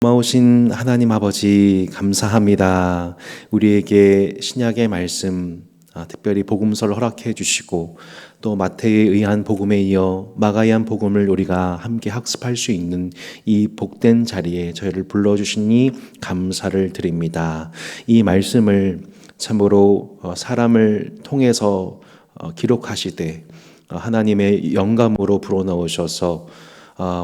고마우신 하나님 아버지 감사합니다. 우리에게 신약의 말씀, 특별히 복음서를 허락해 주시고 또 마태에 의한 복음에 이어 마가에 의한 복음을 우리가 함께 학습할 수 있는 이 복된 자리에 저희를 불러주시니 감사를 드립니다. 이 말씀을 참으로 사람을 통해서 기록하시되 하나님의 영감으로 불어넣으셔서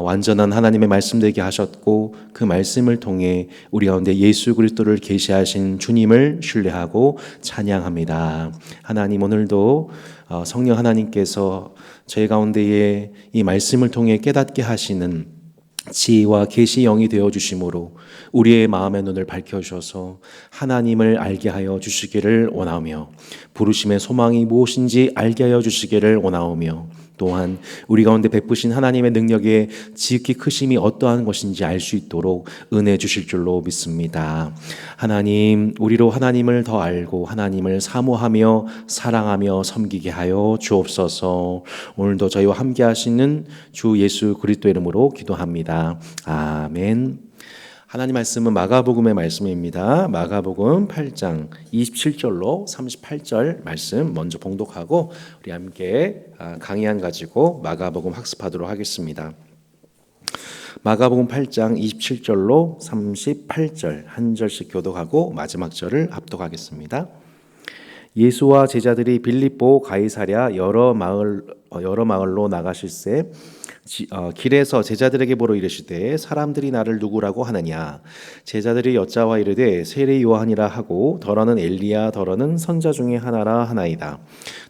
완전한 하나님의 말씀 되게 하셨고 그 말씀을 통해 우리 가운데 예수 그리스도를 계시하신 주님을 신뢰하고 찬양합니다. 하나님, 오늘도 성령 하나님께서 저희 가운데에 이 말씀을 통해 깨닫게 하시는 지혜와 계시 영이 되어 주심으로 우리의 마음의 눈을 밝혀 주셔서 하나님을 알게 하여 주시기를 원하며 부르심의 소망이 무엇인지 알게 하여 주시기를 원하오며 또한 우리 가운데 베푸신 하나님의 능력의 지극히 크심이 어떠한 것인지 알 수 있도록 은혜 주실 줄로 믿습니다. 하나님, 우리로 하나님을 더 알고 하나님을 사모하며 사랑하며 섬기게 하여 주옵소서. 오늘도 저희와 함께 하시는 주 예수 그리스도의 이름으로 기도합니다. 아멘. 하나님 말씀은 마가복음의 말씀입니다. 마가복음 8장 27절로 38절 말씀 먼저 봉독하고 우리 함께 강의안 가지고 마가복음 학습하도록 하겠습니다. 마가복음 8장 27절로 38절 한 절씩 교독하고 마지막 절을 합독하겠습니다. 예수와 제자들이 빌립보 가이사랴 여러 마을로 나가실새 길에서 제자들에게 보러 이르시되 사람들이 나를 누구라고 하느냐. 제자들이 여짜와 이르되 세례 요한이라 하고 더러는 엘리야 더러는 선자 중에 하나라 하나이다.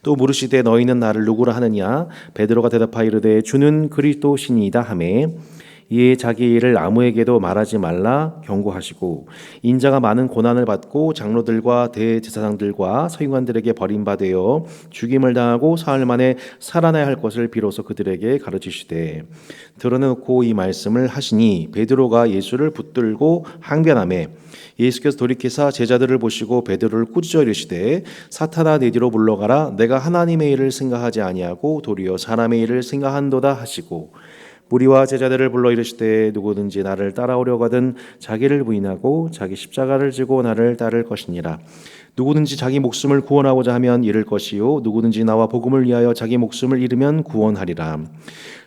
또 물으시되 너희는 나를 누구라 하느냐. 베드로가 대답하여 이르되 주는 그리스도시니이다 하매 이에 자기 일을 아무에게도 말하지 말라 경고하시고 인자가 많은 고난을 받고 장로들과 대제사장들과 서기관들에게 버림받아 죽임을 당하고 사흘 만에 살아나야 할 것을 비로소 그들에게 가르치시되 드러내놓고 이 말씀을 하시니 베드로가 예수를 붙들고 항변하매 예수께서 돌이키사 제자들을 보시고 베드로를 꾸짖어 이르시되 사탄아 내 뒤로 물러가라. 내가 하나님의 일을 생각하지 아니하고 도리어 사람의 일을 생각한도다 하시고 무리와 제자들을 불러 이르시되 누구든지 나를 따라오려고 하든 자기를 부인하고 자기 십자가를 지고 나를 따를 것이니라. 누구든지 자기 목숨을 구원하고자 하면 잃을 것이요 누구든지 나와 복음을 위하여 자기 목숨을 잃으면 구원하리라.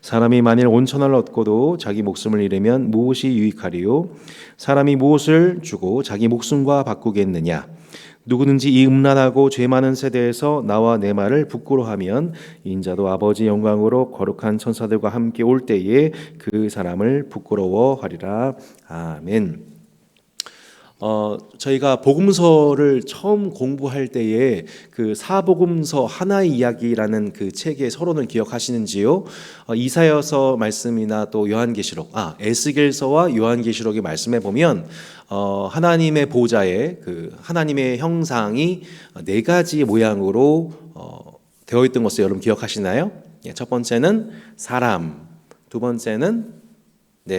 사람이 만일 온 천하를 얻고도 자기 목숨을 잃으면 무엇이 유익하리요? 사람이 무엇을 주고 자기 목숨과 바꾸겠느냐? 누구든지 이 음란하고 죄 많은 세대에서 나와 내 말을 부끄러워하면 인자도 아버지 영광으로 거룩한 천사들과 함께 올 때에 그 사람을 부끄러워하리라. 아멘. 저희가 복음서를 처음 공부할 때에 그 사복음서 하나의 이야기라는 그 책의 서론을 기억하시는지요? 이사야서 말씀이나 또 요한계시록, 에스겔서와 요한계시록의 말씀에 보면 하나님의 보좌에 그 하나님의 형상이 네 가지 모양으로 되어 있던 것을 여러분 기억하시나요? 첫 번째는 사람, 두 번째는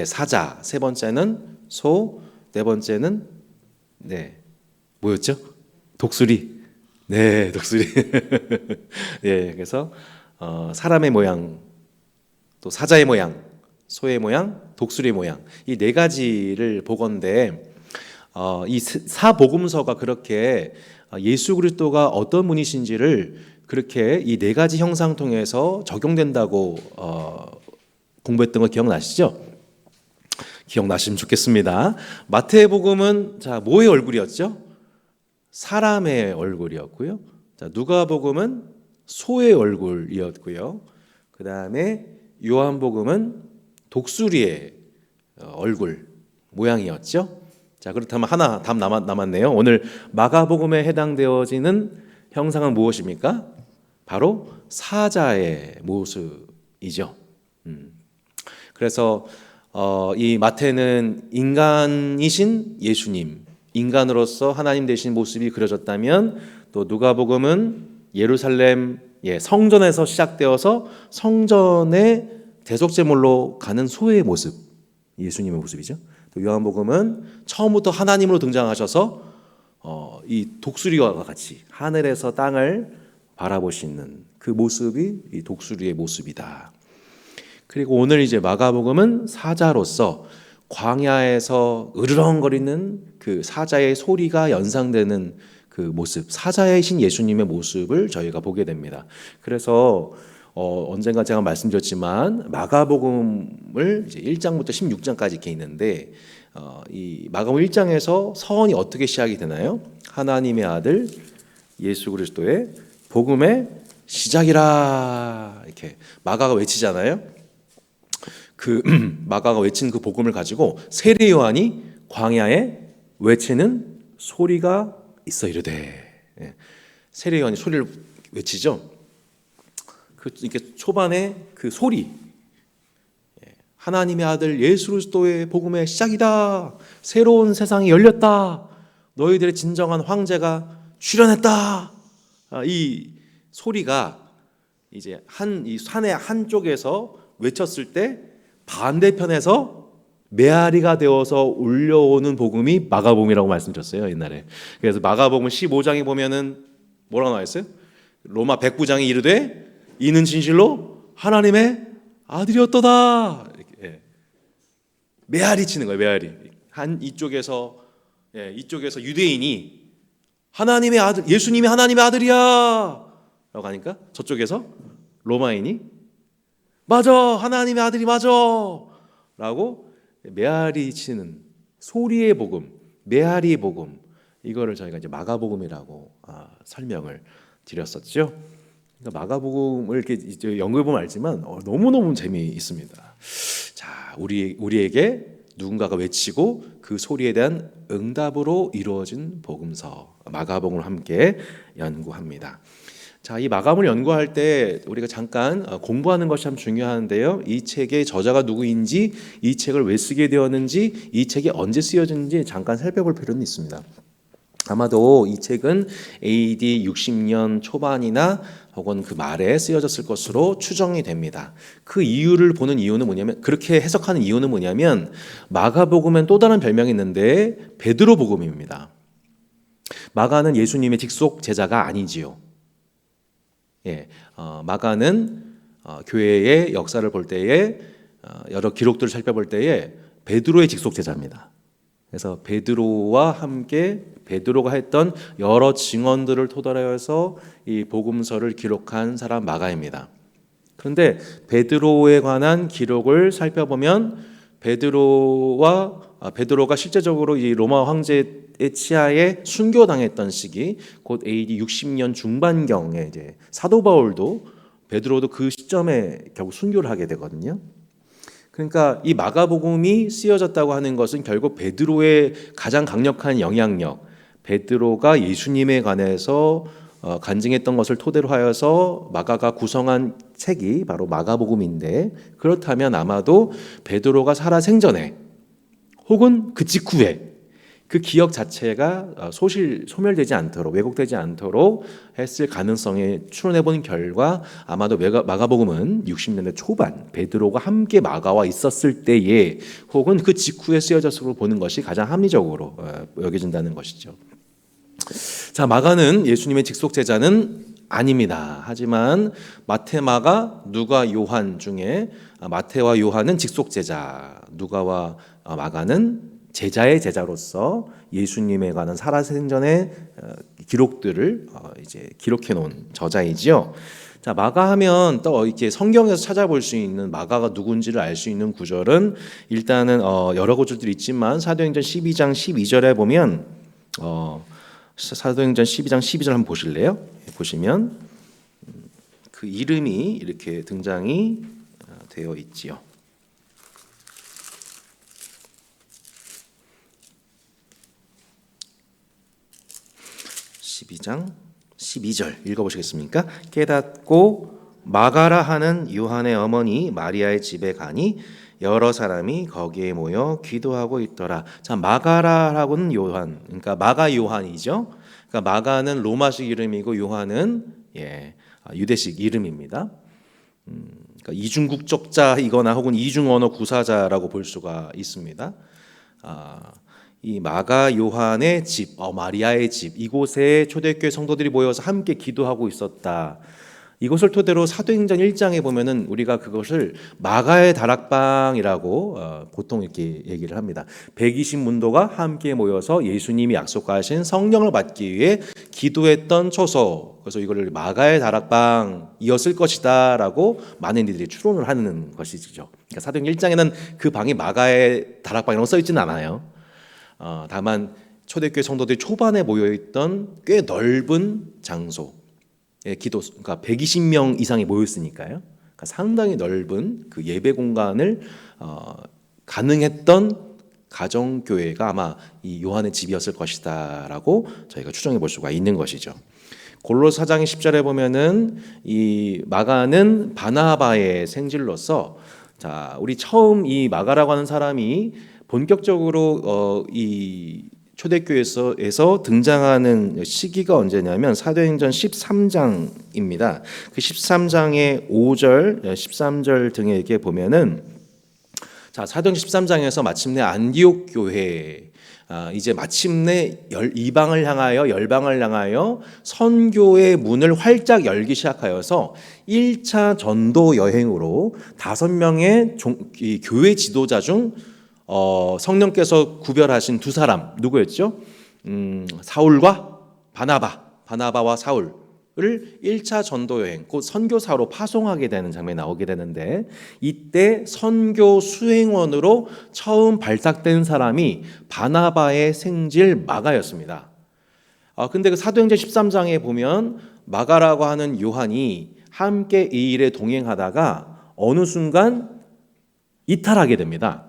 사자, 세 번째는 소, 네 번째는 뭐였죠? 독수리. 독수리. 그래서 사람의 모양, 또 사자의 모양, 소의 모양, 독수리의 모양, 이 네 가지를 보건대 이 사복음서가 그렇게 예수 그리스도가 어떤 분이신지를 그렇게 이 네 가지 형상 통해서 적용된다고 공부했던 거 기억나시죠? 기억나시면 좋겠습니다. 마태복음은 뭐의 얼굴이었죠? 사람의 얼굴이었고요. 누가복음은 소의 얼굴이었고요. 그 다음에 요한복음은 독수리의 얼굴 모양이었죠. 그렇다면 하나 답 남았네요. 오늘 마가복음에 해당되어지는 형상은 무엇입니까? 바로 사자의 모습이죠. 그래서 이 마태는 인간이신 예수님, 인간으로서 하나님 되신 모습이 그려졌다면 또 누가복음은 예루살렘 성전에서 시작되어서 성전의 대속제물로 가는 소의 모습, 예수님의 모습이죠. 또 요한복음은 처음부터 하나님으로 등장하셔서 이 독수리와 같이 하늘에서 땅을 바라보시는 그 모습이 이 독수리의 모습이다. 그리고 오늘 이제 마가복음은 사자로서 광야에서 으르렁거리는 그 사자의 소리가 연상되는 그 모습, 사자이신 예수님의 모습을 저희가 보게 됩니다. 그래서 언젠가 제가 말씀드렸지만 마가복음을 이제 1장부터 16장까지 이렇게 있는데 이 마가복음 1장에서 서원이 어떻게 시작이 되나요? 하나님의 아들 예수 그리스도의 복음의 시작이라 이렇게 마가가 외치잖아요. 그 마가가 외친 그 복음을 가지고 세례 요한이 광야에 외치는 소리가 있어 이르되, 세례 요한이 소리를 외치죠. 이렇게 초반에 그 소리, 하나님의 아들 예수 그리스도의 복음의 시작이다. 새로운 세상이 열렸다. 너희들의 진정한 황제가 출현했다. 이 소리가 이제 이 산의 한쪽에서 외쳤을 때 반대편에서 메아리가 되어서 울려오는 복음이 마가복음이라고 말씀드렸어요, 옛날에. 그래서 마가복음 15장에 보면은 뭐라고 나와 있어요? 로마 백부장이 이르되 이는 진실로 하나님의 아들이었도다. 이렇게, 메아리 치는 거예요, 메아리. 이쪽에서 유대인이 하나님의 아들, 예수님이 하나님의 아들이야 라고 하니까 저쪽에서 로마인이 맞아, 하나님의 아들이 맞아 라고 메아리 치는 소리의 복음, 메아리의 복음, 이거를 저희가 이제 마가복음이라고 설명을 드렸었죠. 그러니까 마가복음을 이렇게 이제 연구해 보면 알지만 너무너무 재미있습니다. 자, 우리에게 누군가가 외치고 그 소리에 대한 응답으로 이루어진 복음서 마가복음을 함께 연구합니다. 자, 이 마가복음을 연구할 때 우리가 잠깐 공부하는 것이 참 중요한데요. 이 책의 저자가 누구인지, 이 책을 왜 쓰게 되었는지, 이 책이 언제 쓰여졌는지 잠깐 살펴볼 필요는 있습니다. 아마도 이 책은 AD 60년 초반이나 혹은 그 말에 쓰여졌을 것으로 추정이 됩니다. 그 이유를 보는 이유는 뭐냐면, 그렇게 해석하는 이유는 뭐냐면 마가복음엔 또 다른 별명이 있는데 베드로 복음입니다. 마가는 예수님의 직속 제자가 아니지요. 마가는 교회의 역사를 볼 때에 여러 기록들을 살펴볼 때에 베드로의 직속 제자입니다. 그래서 베드로와 함께 베드로가 했던 여러 증언들을 토대로해서 이 복음서를 기록한 사람 마가입니다. 그런데 베드로에 관한 기록을 살펴보면 베드로가 실제적으로 이 로마 황제의 치하에 순교당했던 시기, 곧 AD 60년 중반경에 이제 사도 바울도 베드로도 그 시점에 결국 순교를 하게 되거든요. 그러니까 이 마가복음이 쓰여졌다고 하는 것은 결국 베드로의 가장 강력한 영향력, 베드로가 예수님에 관해서 간증했던 것을 토대로 하여서 마가가 구성한 책이 바로 마가복음인데, 그렇다면 아마도 베드로가 살아생전에 혹은 그 직후에 그 기억 자체가 소멸되지 않도록, 왜곡되지 않도록 했을 가능성에 추론해본 결과 아마도 마가복음은 60년대 초반 베드로가 함께 마가와 있었을 때에 혹은 그 직후에 쓰여졌을 것으로 보는 것이 가장 합리적으로 여겨진다는 것이죠. 자, 마가는 예수님의 직속 제자는 아닙니다. 하지만 마태, 마가, 누가, 요한 중에 마태와 요한은 직속 제자, 누가와 마가는 제자의 제자로서 예수님에 관한 살아생전의 기록들을 이제 기록해 놓은 저자이지요. 자, 마가하면 또 이렇게 성경에서 찾아볼 수 있는 마가가 누군지를 알 수 있는 구절은 일단은 여러 구절들이 있지만 사도행전 12장 12절에 보면 사도행전 12장 12절 한번 보실래요? 보시면 그 이름이 이렇게 등장이 되어 있지요. 12장 12절 읽어보시겠습니까? 깨닫고 마가라 하는 요한의 어머니 마리아의 집에 가니 여러 사람이 거기에 모여 기도하고 있더라. 자, 마가라라고는 요한, 그러니까 마가 요한이죠. 그러니까 마가는 로마식 이름이고 요한은 유대식 이름입니다. 그러니까 이중국적자이거나 혹은 이중언어 구사자라고 볼 수가 있습니다. 이 마가 요한의 집, 마리아의 집, 이곳에 초대교회 성도들이 모여서 함께 기도하고 있었다. 이것을 토대로 사도행전 1장에 보면은 우리가 그것을 마가의 다락방이라고 보통 이렇게 얘기를 합니다. 120문도가 함께 모여서 예수님이 약속하신 성령을 받기 위해 기도했던 초소. 그래서 이거를 마가의 다락방이었을 것이다라고 많은 이들이 추론을 하는 것이죠. 그러니까 사도행전 1장에는 그 방이 마가의 다락방이라고 써 있지는 않아요. 다만 초대교회 성도들이 초반에 모여있던 꽤 넓은 장소, 기도, 그러니까 120명 이상이 모였으니까요. 그러니까 상당히 넓은 그 예배 공간을 가능했던 가정교회가 아마 이 요한의 집이었을 것이다라고 저희가 추정해 볼 수가 있는 것이죠. 골로새 4장 10절에 보면은 이 마가는 바나바의 생질로서, 자, 우리 처음 이 마가라고 하는 사람이 본격적으로 이 초대교회에서 등장하는 시기가 언제냐면 사도행전 13장입니다. 그 13장의 5절, 13절 등에 이렇게 보면은, 자, 사도행전 13장에서 마침내 안디옥 교회, 이제 마침내 이방을 향하여 열방을 향하여 선교의 문을 활짝 열기 시작하여서 1차 전도 여행으로 5명의 교회 지도자 중 성령께서 구별하신 두 사람, 누구였죠? 사울과 바나바와 사울을 1차 전도 여행, 곧 선교사로 파송하게 되는 장면이 나오게 되는데, 이때 선교 수행원으로 처음 발탁된 사람이 바나바의 생질 마가였습니다. 근데 그 사도행전 13장에 보면 마가라고 하는 요한이 함께 이 일에 동행하다가 어느 순간 이탈하게 됩니다.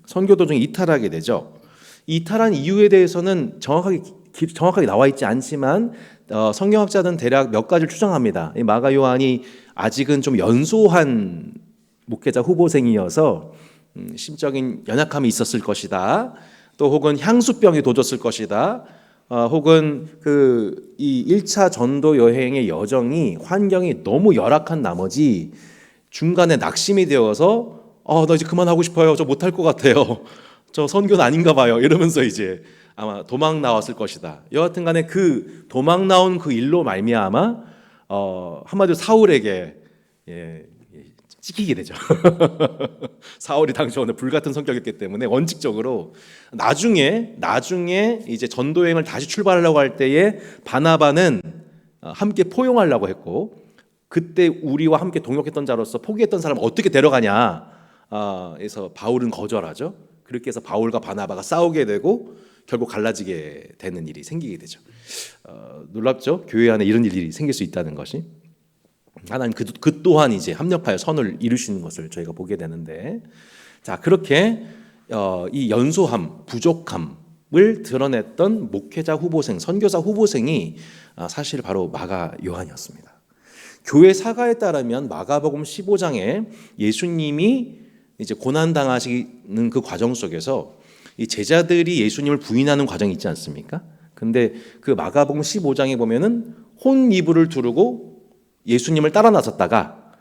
선교 도중에 이탈하게 되죠. 이탈한 이유에 대해서는 정확하게 나와 있지 않지만 성경학자들은 대략 몇 가지를 추정합니다. 이 마가 요한이 아직은 좀 연소한 목회자 후보생이어서 심적인 연약함이 있었을 것이다. 또 혹은 향수병이 도졌을 것이다. 혹은 이 1차 전도 여행의 여정이 환경이 너무 열악한 나머지 중간에 낙심이 되어서 나 이제 그만하고 싶어요. 저 못할 것 같아요. 저 선교는 아닌가 봐요. 이러면서 이제 아마 도망 나왔을 것이다. 여하튼 간에 그 도망 나온 그 일로 말미암아 한마디로 사울에게 찍히게 되죠. 사울이 당시 오늘 불같은 성격이었기 때문에 원칙적으로 나중에 이제 전도여행을 다시 출발하려고 할 때에 바나바는 함께 포용하려고 했고, 그때 우리와 함께 동역했던 자로서 포기했던 사람을 어떻게 데려가냐 해서 바울은 거절하죠. 그렇게 해서 바울과 바나바가 싸우게 되고 결국 갈라지게 되는 일이 생기게 되죠. 놀랍죠? 교회 안에 이런 일이 생길 수 있다는 것이. 하나님 그 또한 이제 합력하여 선을 이루시는 것을 저희가 보게 되는데, 자, 그렇게 이 연소함, 부족함을 드러냈던 목회자 후보생, 선교사 후보생이 사실 바로 마가 요한이었습니다. 교회 사가에 따르면 마가복음 15장에 예수님이 이제 고난 당하시는 그 과정 속에서 이 제자들이 예수님을 부인하는 과정이 있지 않습니까? 근데 그 마가복음 15장에 보면은 혼 이불을 두르고 예수님을 따라 나섰다가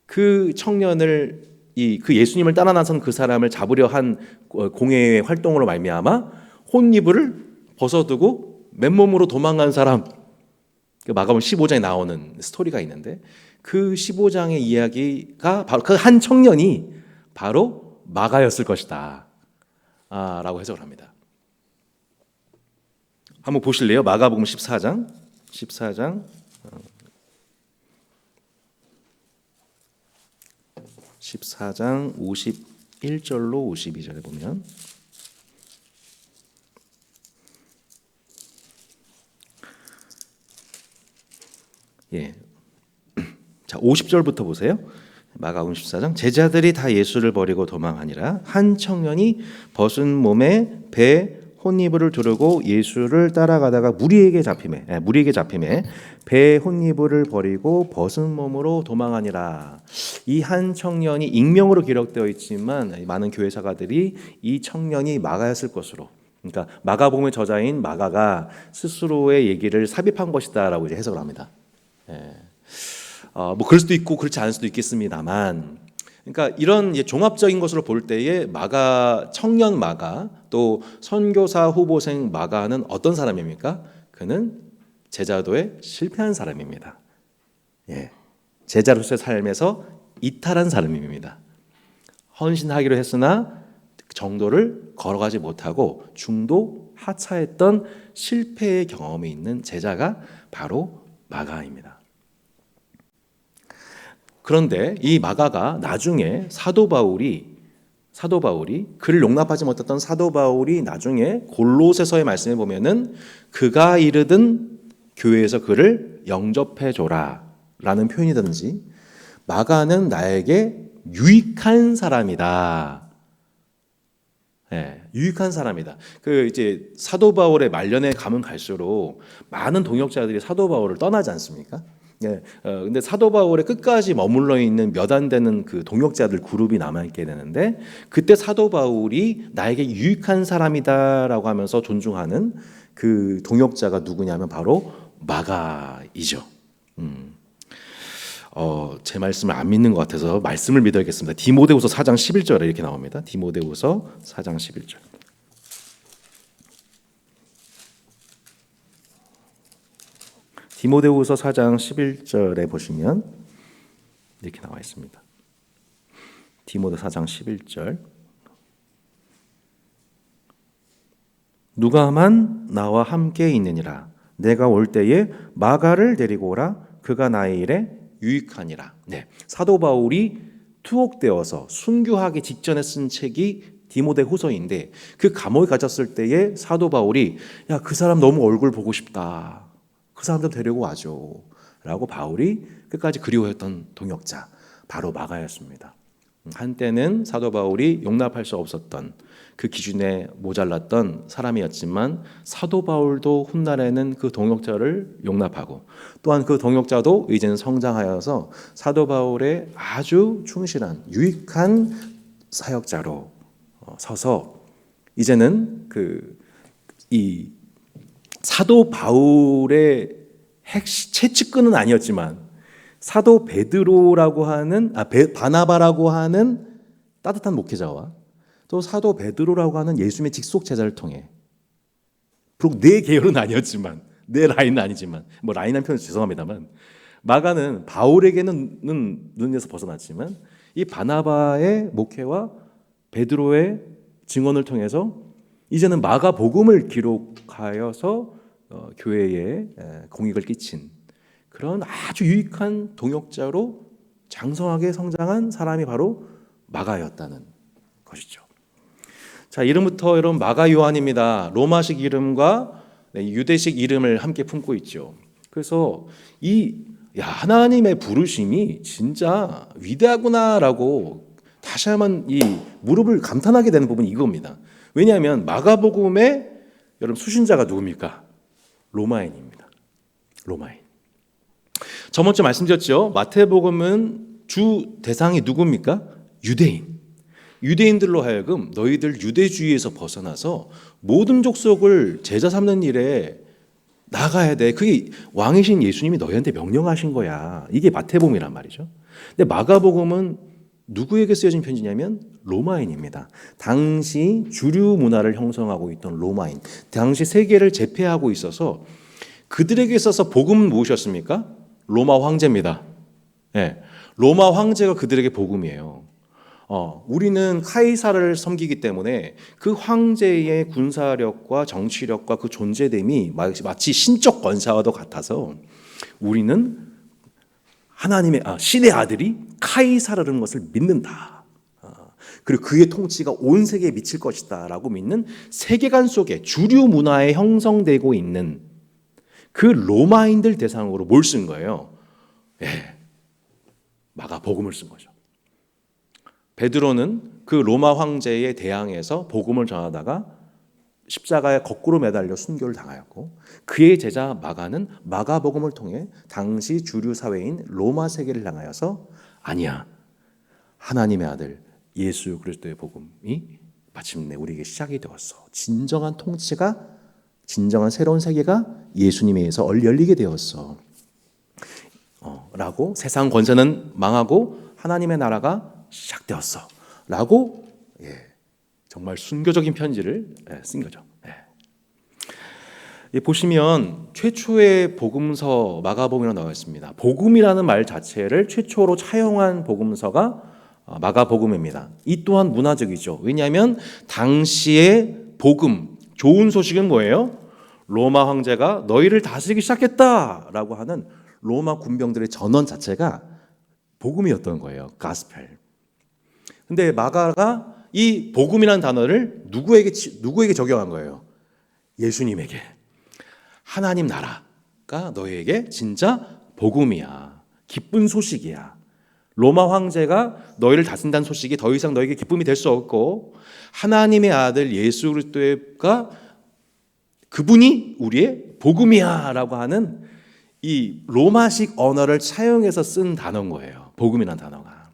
그 청년을 그 예수님을 따라 나선 그 사람을 잡으려 한 공회의 활동으로 말미암아 혼 이불을 벗어두고 맨몸으로 도망간 사람, 그 마가복음 15장에 나오는 스토리가 있는데, 그 15장의 이야기가 바로 그 한 청년이 바로 마가였을 것이다 라고 해석을 합니다. 한번 보실래요? 마가복음 14장 51절로 52절에 보면, 자, 50절부터 보세요. 마가복음 14장. 제자들이 다 예수를 버리고 도망하니라. 한 청년이 벗은 몸에 배 혼이불을 두르고 예수를 따라가다가 무리에게 잡히매 배 혼이불을 버리고 벗은 몸으로 도망하니라. 이 한 청년이 익명으로 기록되어 있지만 많은 교회사가들이 이 청년이 마가였을 것으로, 그러니까 마가복음의 저자인 마가가 스스로의 얘기를 sab입한 것이다라고 이제 해석을 합니다. 뭐 그럴 수도 있고 그렇지 않을 수도 있겠습니다만, 그러니까 이런 종합적인 것으로 볼 때에 청년 마가 또 선교사 후보생 마가는 어떤 사람입니까? 그는 제자도에 실패한 사람입니다. 제자로서의 삶에서 이탈한 사람입니다. 헌신하기로 했으나 정도를 걸어가지 못하고 중도 하차했던 실패의 경험이 있는 제자가 바로 마가입니다. 그런데 이 마가가 나중에 사도 바울이 그를 용납하지 못했던 사도 바울이 나중에 골로새서의 말씀에 보면은 그가 이르든 교회에서 그를 영접해 줘라 라는 표현이든지 마가는 나에게 유익한 사람이다. 유익한 사람이다. 그 이제 사도 바울의 말년에 가면 갈수록 많은 동역자들이 사도 바울을 떠나지 않습니까? 근데 사도 바울의 끝까지 머물러 있는 몇 안 되는 그 동역자들 그룹이 남아 있게 되는데 그때 사도 바울이 나에게 유익한 사람이다라고 하면서 존중하는 그 동역자가 누구냐면 바로 마가이죠. 제 말씀을 안 믿는 것 같아서 말씀을 믿어야겠습니다. 디모데후서 4장 11절에 이렇게 나옵니다. 디모데후서 4장 11절. 디모데후서 4장 11절에 보시면 이렇게 나와 있습니다. 디모데 4장 11절. 누가만 나와 함께 있느니라. 내가 올 때에 마가를 데리고 오라. 그가 나의 일에 유익하니라. 사도 바울이 투옥되어서 순교하기 직전에 쓴 책이 디모데후서인데 그 감옥에 갇혔을 때에 사도 바울이 그 사람 너무 얼굴 보고 싶다. 그 사람 좀 데리고 와줘 라고 바울이 끝까지 그리워했던 동역자 바로 마가였습니다. 한때는 사도 바울이 용납할 수 없었던 그 기준에 모자랐던 사람이었지만 사도 바울도 훗날에는 그 동역자를 용납하고 또한 그 동역자도 이제는 성장하여서 사도 바울의 아주 충실한 유익한 사역자로 서서 이제는 이 사도 바울의 채찍근은 아니었지만 사도 베드로라고 하는 바나바라고 하는 따뜻한 목회자와 또 사도 베드로라고 하는 예수님의 직속 제자를 통해 비록 내 계열은 아니었지만 내 라인은 아니지만 라인한 표현 죄송합니다만 마가는 바울에게는 눈에서 벗어났지만 이 바나바의 목회와 베드로의 증언을 통해서 이제는 마가 복음을 기록하여서 교회에 공익을 끼친 그런 아주 유익한 동역자로 장성하게 성장한 사람이 바로 마가였다는 것이죠. 자, 이름부터 여러분 마가 요한입니다. 로마식 이름과 유대식 이름을 함께 품고 있죠. 그래서 하나님의 부르심이 진짜 위대하구나라고 다시 한번 이 무릎을 감탄하게 되는 부분이 이겁니다. 왜냐하면 마가복음의 여러분 수신자가 누굽니까? 로마인입니다. 로마인. 저번주 말씀드렸죠. 마태복음은 주 대상이 누굽니까? 유대인. 유대인들로 하여금 너희들 유대주의에서 벗어나서 모든 족속을 제자 삼는 일에 나가야 돼. 그게 왕이신 예수님이 너희한테 명령하신 거야. 이게 마태복음이란 말이죠. 근데 마가복음은 누구에게 쓰여진 편지냐면 로마인입니다. 당시 주류 문화를 형성하고 있던 로마인, 당시 세계를 제패하고 있어서 그들에게 있어서 복음은 무엇이었습니까? 로마 황제입니다. 로마 황제가 그들에게 복음이에요. 우리는 카이사를 섬기기 때문에 그 황제의 군사력과 정치력과 그 존재됨이 마치 신적 권사와도 같아서 우리는 하나님의 신의 아들이 카이사라는 것을 믿는다. 그리고 그의 통치가 온 세계에 미칠 것이다 라고 믿는 세계관 속에 주류 문화에 형성되고 있는 그 로마인들 대상으로 뭘 쓴 거예요? 마가복음을 쓴 거죠. 베드로는 그 로마 황제에 대항해서 복음을 전하다가 십자가에 거꾸로 매달려 순교를 당하였고 그의 제자 마가는 마가복음을 통해 당시 주류 사회인 로마 세계를 향하여서 아니야, 하나님의 아들 예수 그리스도의 복음이 마침내 우리에게 시작이 되었어. 진정한 통치가, 진정한 새로운 세계가 예수님에 의해서 열리게 되었어. 라고 세상 권세는 망하고 하나님의 나라가 시작되었어. 라고 정말 순교적인 편지를 쓴 거죠. 보시면 최초의 복음서 마가복음이라고 나와 있습니다. 복음이라는 말 자체를 최초로 차용한 복음서가 마가복음입니다. 이 또한 문화적이죠. 왜냐하면 당시의 복음, 좋은 소식은 뭐예요? 로마 황제가 너희를 다스리기 시작했다라고 하는 로마 군병들의 전원 자체가 복음이었던 거예요. 가스펠. 근데 마가가 이 복음이라는 단어를 누구에게 적용한 거예요? 예수님에게. 하나님 나라가 너희에게 진짜 복음이야. 기쁜 소식이야. 로마 황제가 너희를 다스린다는 소식이 더 이상 너에게 기쁨이 될 수 없고 하나님의 아들 예수 그리스도가 그분이 우리의 복음이야라고 하는 이 로마식 언어를 차용해서 쓴 단어인 거예요. 복음이라는 단어가.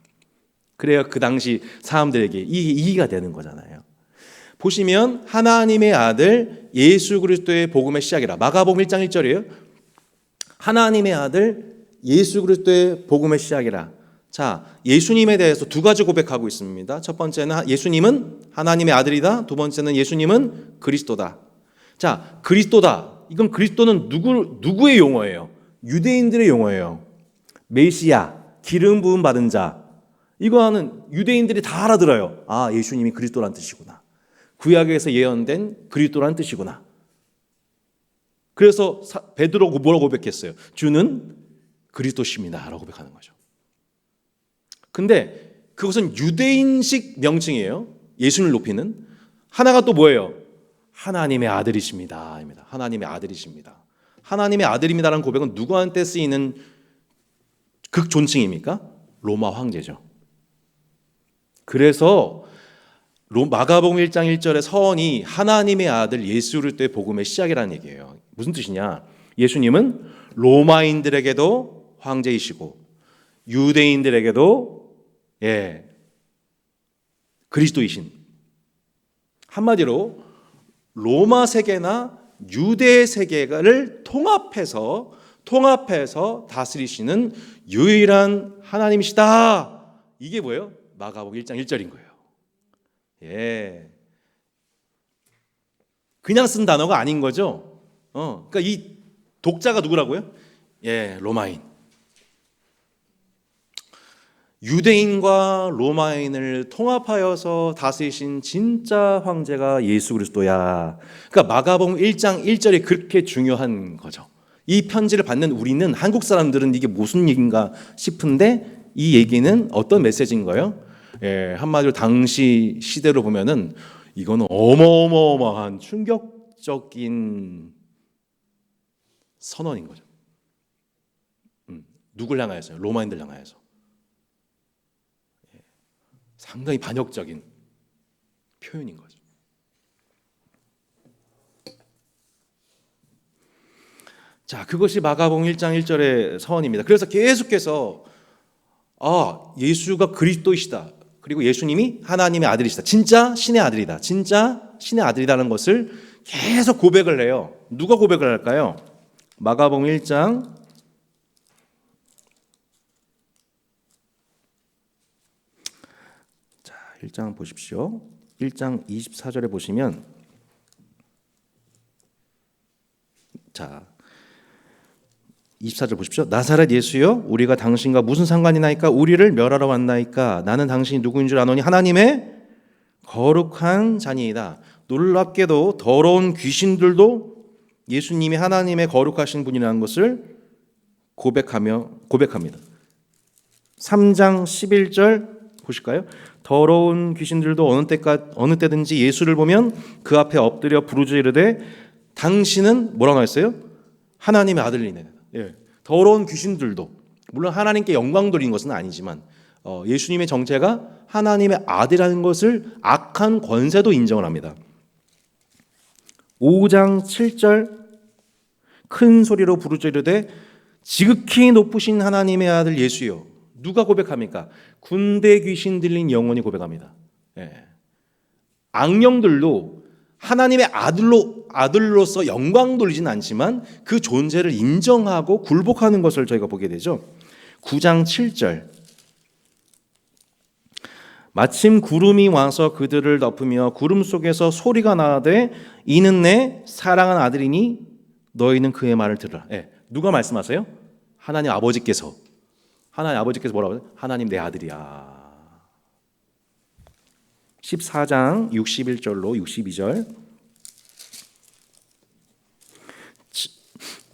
그래야 그 당시 사람들에게 이게 이해가 되는 거잖아요. 보시면 하나님의 아들 예수 그리스도의 복음의 시작이라. 마가복음 1장 1절이에요. 하나님의 아들 예수 그리스도의 복음의 시작이라. 자, 예수님에 대해서 두 가지 고백하고 있습니다. 첫 번째는 예수님은 하나님의 아들이다. 두 번째는 예수님은 그리스도다. 자, 그리스도다. 이건 그리스도는 누구의 용어예요? 유대인들의 용어예요. 메시아, 기름 부음 받은 자. 이거는 유대인들이 다 알아들어요. 아, 예수님이 그리스도란 뜻이구나. 구약에서 예언된 그리스도란 뜻이구나. 그래서 베드로가 뭐라고 고백했어요? 주는 그리스도십니다 라고 고백하는 거죠. 근데 그것은 유대인식 명칭이에요. 예수님을 높이는. 하나가 또 뭐예요? 하나님의 아들이십니다. 하나님의 아들이십니다. 하나님의 아들입니다라는 고백은 누구한테 쓰이는 극존칭입니까? 로마 황제죠. 그래서 마가복음 1장 1절의 서원이 하나님의 아들 예수 그리스도의 복음의 시작이라는 얘기예요. 무슨 뜻이냐? 예수님은 로마인들에게도 황제이시고 유대인들에게도 그리스도이신. 한마디로 로마 세계나 유대 세계를 통합해서 다스리시는 유일한 하나님이시다. 이게 뭐예요? 마가복음 1장 1절인 거예요. 그냥 쓴 단어가 아닌 거죠. 그러니까 이 독자가 누구라고요? 로마인. 유대인과 로마인을 통합하여서 다스리신 진짜 황제가 예수 그리스도야. 그러니까 마가복음 1장 1절이 그렇게 중요한 거죠. 이 편지를 받는 우리는, 한국 사람들은 이게 무슨 얘기인가 싶은데 이 얘기는 어떤 메시지인 거예요? 한마디로 당시 시대로 보면은 이거는 어마어마한 충격적인 선언인 거죠. 누굴 향하여서요? 로마인들 향하여서. 상당히 반역적인 표현인 거죠. 자, 그것이 마가복음 1장 1절의 서원입니다. 그래서 계속해서 예수가 그리스도이시다. 그리고 예수님이 하나님의 아들이시다. 진짜 신의 아들이다. 진짜 신의 아들이라는 것을 계속 고백을 해요. 누가 고백을 할까요? 마가복음 1장 1장 보십시오. 1장 24절에 보시면 자 24절 보십시오. 나사렛 예수여 우리가 당신과 무슨 상관이 나이까? 우리를 멸하러 왔나이까? 나는 당신이 누구인 줄 아노니 하나님의 거룩한 자니이다. 놀랍게도 더러운 귀신들도 예수님이 하나님의 거룩하신 분이라는 것을 고백합니다. 3장 11절 보실까요? 더러운 귀신들도 어느 때든지 예수를 보면 그 앞에 엎드려 부르짖으되 당신은 뭐라고 했어요? 하나님의 아들이네. 더러운 귀신들도, 물론 하나님께 영광 돌린 것은 아니지만 예수님의 정체가 하나님의 아들이라는 것을 악한 권세도 인정을 합니다. 5장 7절 큰 소리로 부르짖으되 지극히 높으신 하나님의 아들 예수여. 누가 고백합니까? 군대 귀신 들린 영혼이 고백합니다. 악령들도 하나님의 아들로서 영광 돌리진 않지만 그 존재를 인정하고 굴복하는 것을 저희가 보게 되죠. 9장 7절 마침 구름이 와서 그들을 덮으며 구름 속에서 소리가 나되 이는 내 사랑한 아들이니 너희는 그의 말을 들으라. 예. 누가 말씀하세요? 하나님 아버지께서 뭐라고 하세요? 하나님 내 아들이야. 14장 61절로 62절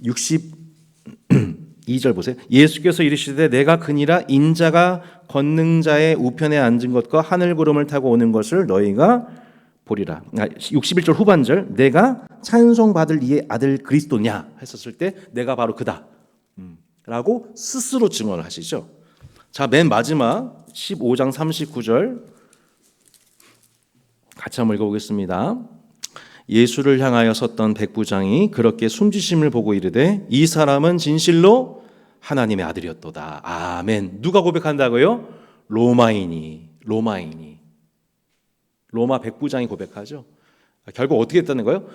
62절 보세요. 예수께서 이르시되 내가 그니라 인자가 권능자의 우편에 앉은 것과 하늘 구름을 타고 오는 것을 너희가 보리라. 61절 후반절 내가 찬송받을 이의 아들 그리스도냐 했었을 때 내가 바로 그다 라고 스스로 증언을 하시죠. 자, 맨 마지막 15장 39절 같이 한번 읽어보겠습니다. 예수를 향하여 섰던 백부장이 그렇게 숨지심을 보고 이르되 이 사람은 진실로 하나님의 아들이었도다. 아멘. 누가 고백한다고요? 로마인이 로마 백부장이 고백하죠. 결국 어떻게 했다는 거예요?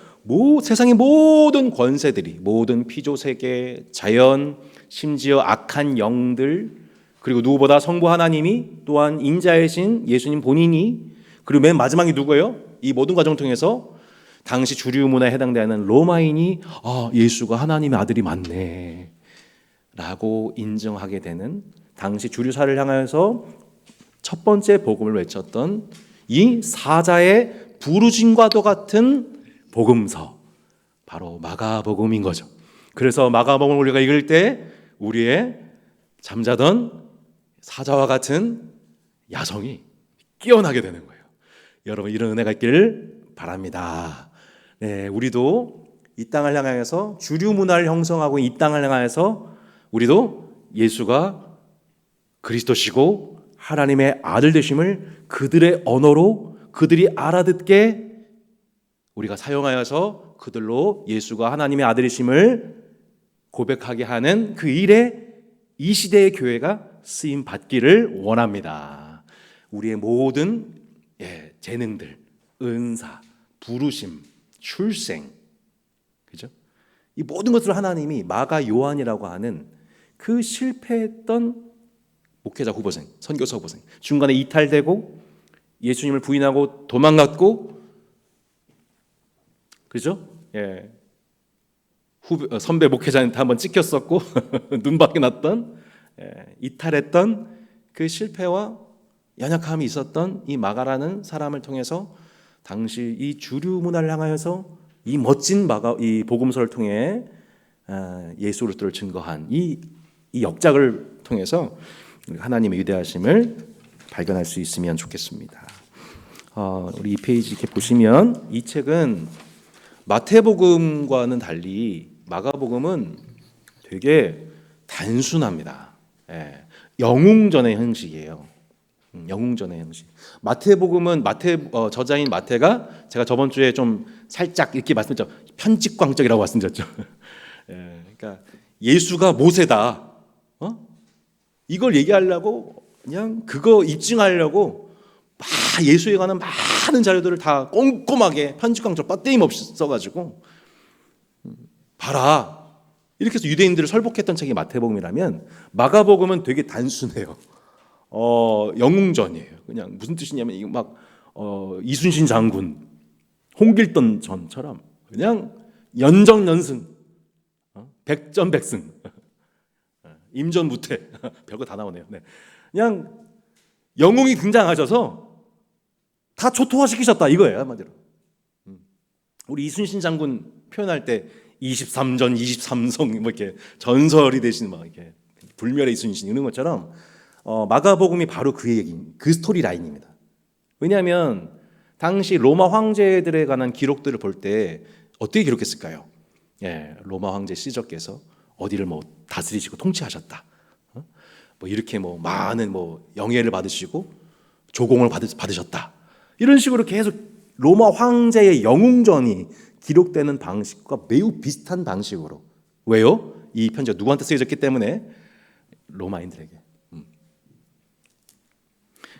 세상의 모든 권세들이, 모든 피조세계, 자연, 심지어 악한 영들, 그리고 누구보다 성부 하나님이 또한 인자이신 예수님 본인이, 그리고 맨 마지막이 누구예요? 이 모든 과정을 통해서 당시 주류 문화에 해당되는 로마인이 예수가 하나님의 아들이 맞네 라고 인정하게 되는, 당시 주류사를 향해서 첫 번째 복음을 외쳤던 이 사자의 부르짖과도 같은 복음서, 바로 마가복음인 거죠. 그래서 마가복음을 우리가 읽을 때 우리의 잠자던 사자와 같은 야성이 깨어나게 되는 거예요. 여러분, 이런 은혜가 있기를 바랍니다. 네, 우리도 이 땅을 향해서 주류 문화를 형성하고 이 땅을 향해서 우리도 예수가 그리스도시고 하나님의 아들 되심을 그들의 언어로 그들이 알아듣게 우리가 사용하여서 그들로 예수가 하나님의 아들이심을 고백하게 하는 그 일에 이 시대의 교회가 쓰임 받기를 원합니다. 우리의 모든 재능들, 은사, 부르심, 출생, 그죠? 이 모든 것을 하나님이 마가 요한이라고 하는 그 실패했던 목회자 후보생, 선교사 후보생, 중간에 이탈되고 예수님을 부인하고 도망갔고, 그죠? 선배 목회자한테 한번 찍혔었고 눈밖에 났던, 이탈했던 그 실패와 연약함이 있었던 이 마가라는 사람을 통해서 당시 이 주류 문화를 향하여서 이 멋진 이 복음서를 통해 예수 그리스도를 증거한 이 역작을 통해서 하나님의 위대하심을 발견할 수 있으면 좋겠습니다. 우리 이 페이지 이렇게 보시면 이 책은 마태복음과는 달리 마가복음은 되게 단순합니다. 영웅전의 형식이에요. 영웅전의 형식. 마태복음은 저자인 마태가 제가 저번 주에 좀 살짝 이렇게 말씀드렸죠. 편집광적이라고 말씀드렸죠. 그러니까 예수가 모세다. 이걸 얘기하려고 그냥 그거 입증하려고 막 예수에 관한 많은 자료들을 다 꼼꼼하게 편집광적 빠떼임 없이 써가지고 봐라 이렇게 해서 유대인들을 설복했던 책이 마태복음이라면 마가복음은 되게 단순해요. 영웅전이에요. 그냥 무슨 뜻이냐면 이거 막 이순신 장군, 홍길동 전처럼 그냥 연정연승, 백전백승, 임전무태 별거 다 나오네요. 네. 그냥 영웅이 등장하셔서 다 초토화시키셨다 이거예요 한마디로. 우리 이순신 장군 표현할 때 23전, 23성 뭐 이렇게 전설이 되신 막 이렇게 불멸의 이순신 이런 것처럼 마가복음이 바로 그 얘기, 그 스토리 라인입니다. 왜냐하면 당시 로마 황제들에 관한 기록들을 볼 때 어떻게 기록했을까요? 로마 황제 시저께서 어디를 뭐 다스리시고 통치하셨다. 뭐 이렇게 뭐 많은 뭐 영예를 받으시고 조공을 받으셨다. 이런 식으로 계속 로마 황제의 영웅전이 기록되는 방식과 매우 비슷한 방식으로. 왜요? 이 편지가 누구한테 쓰여졌기 때문에 로마인들에게.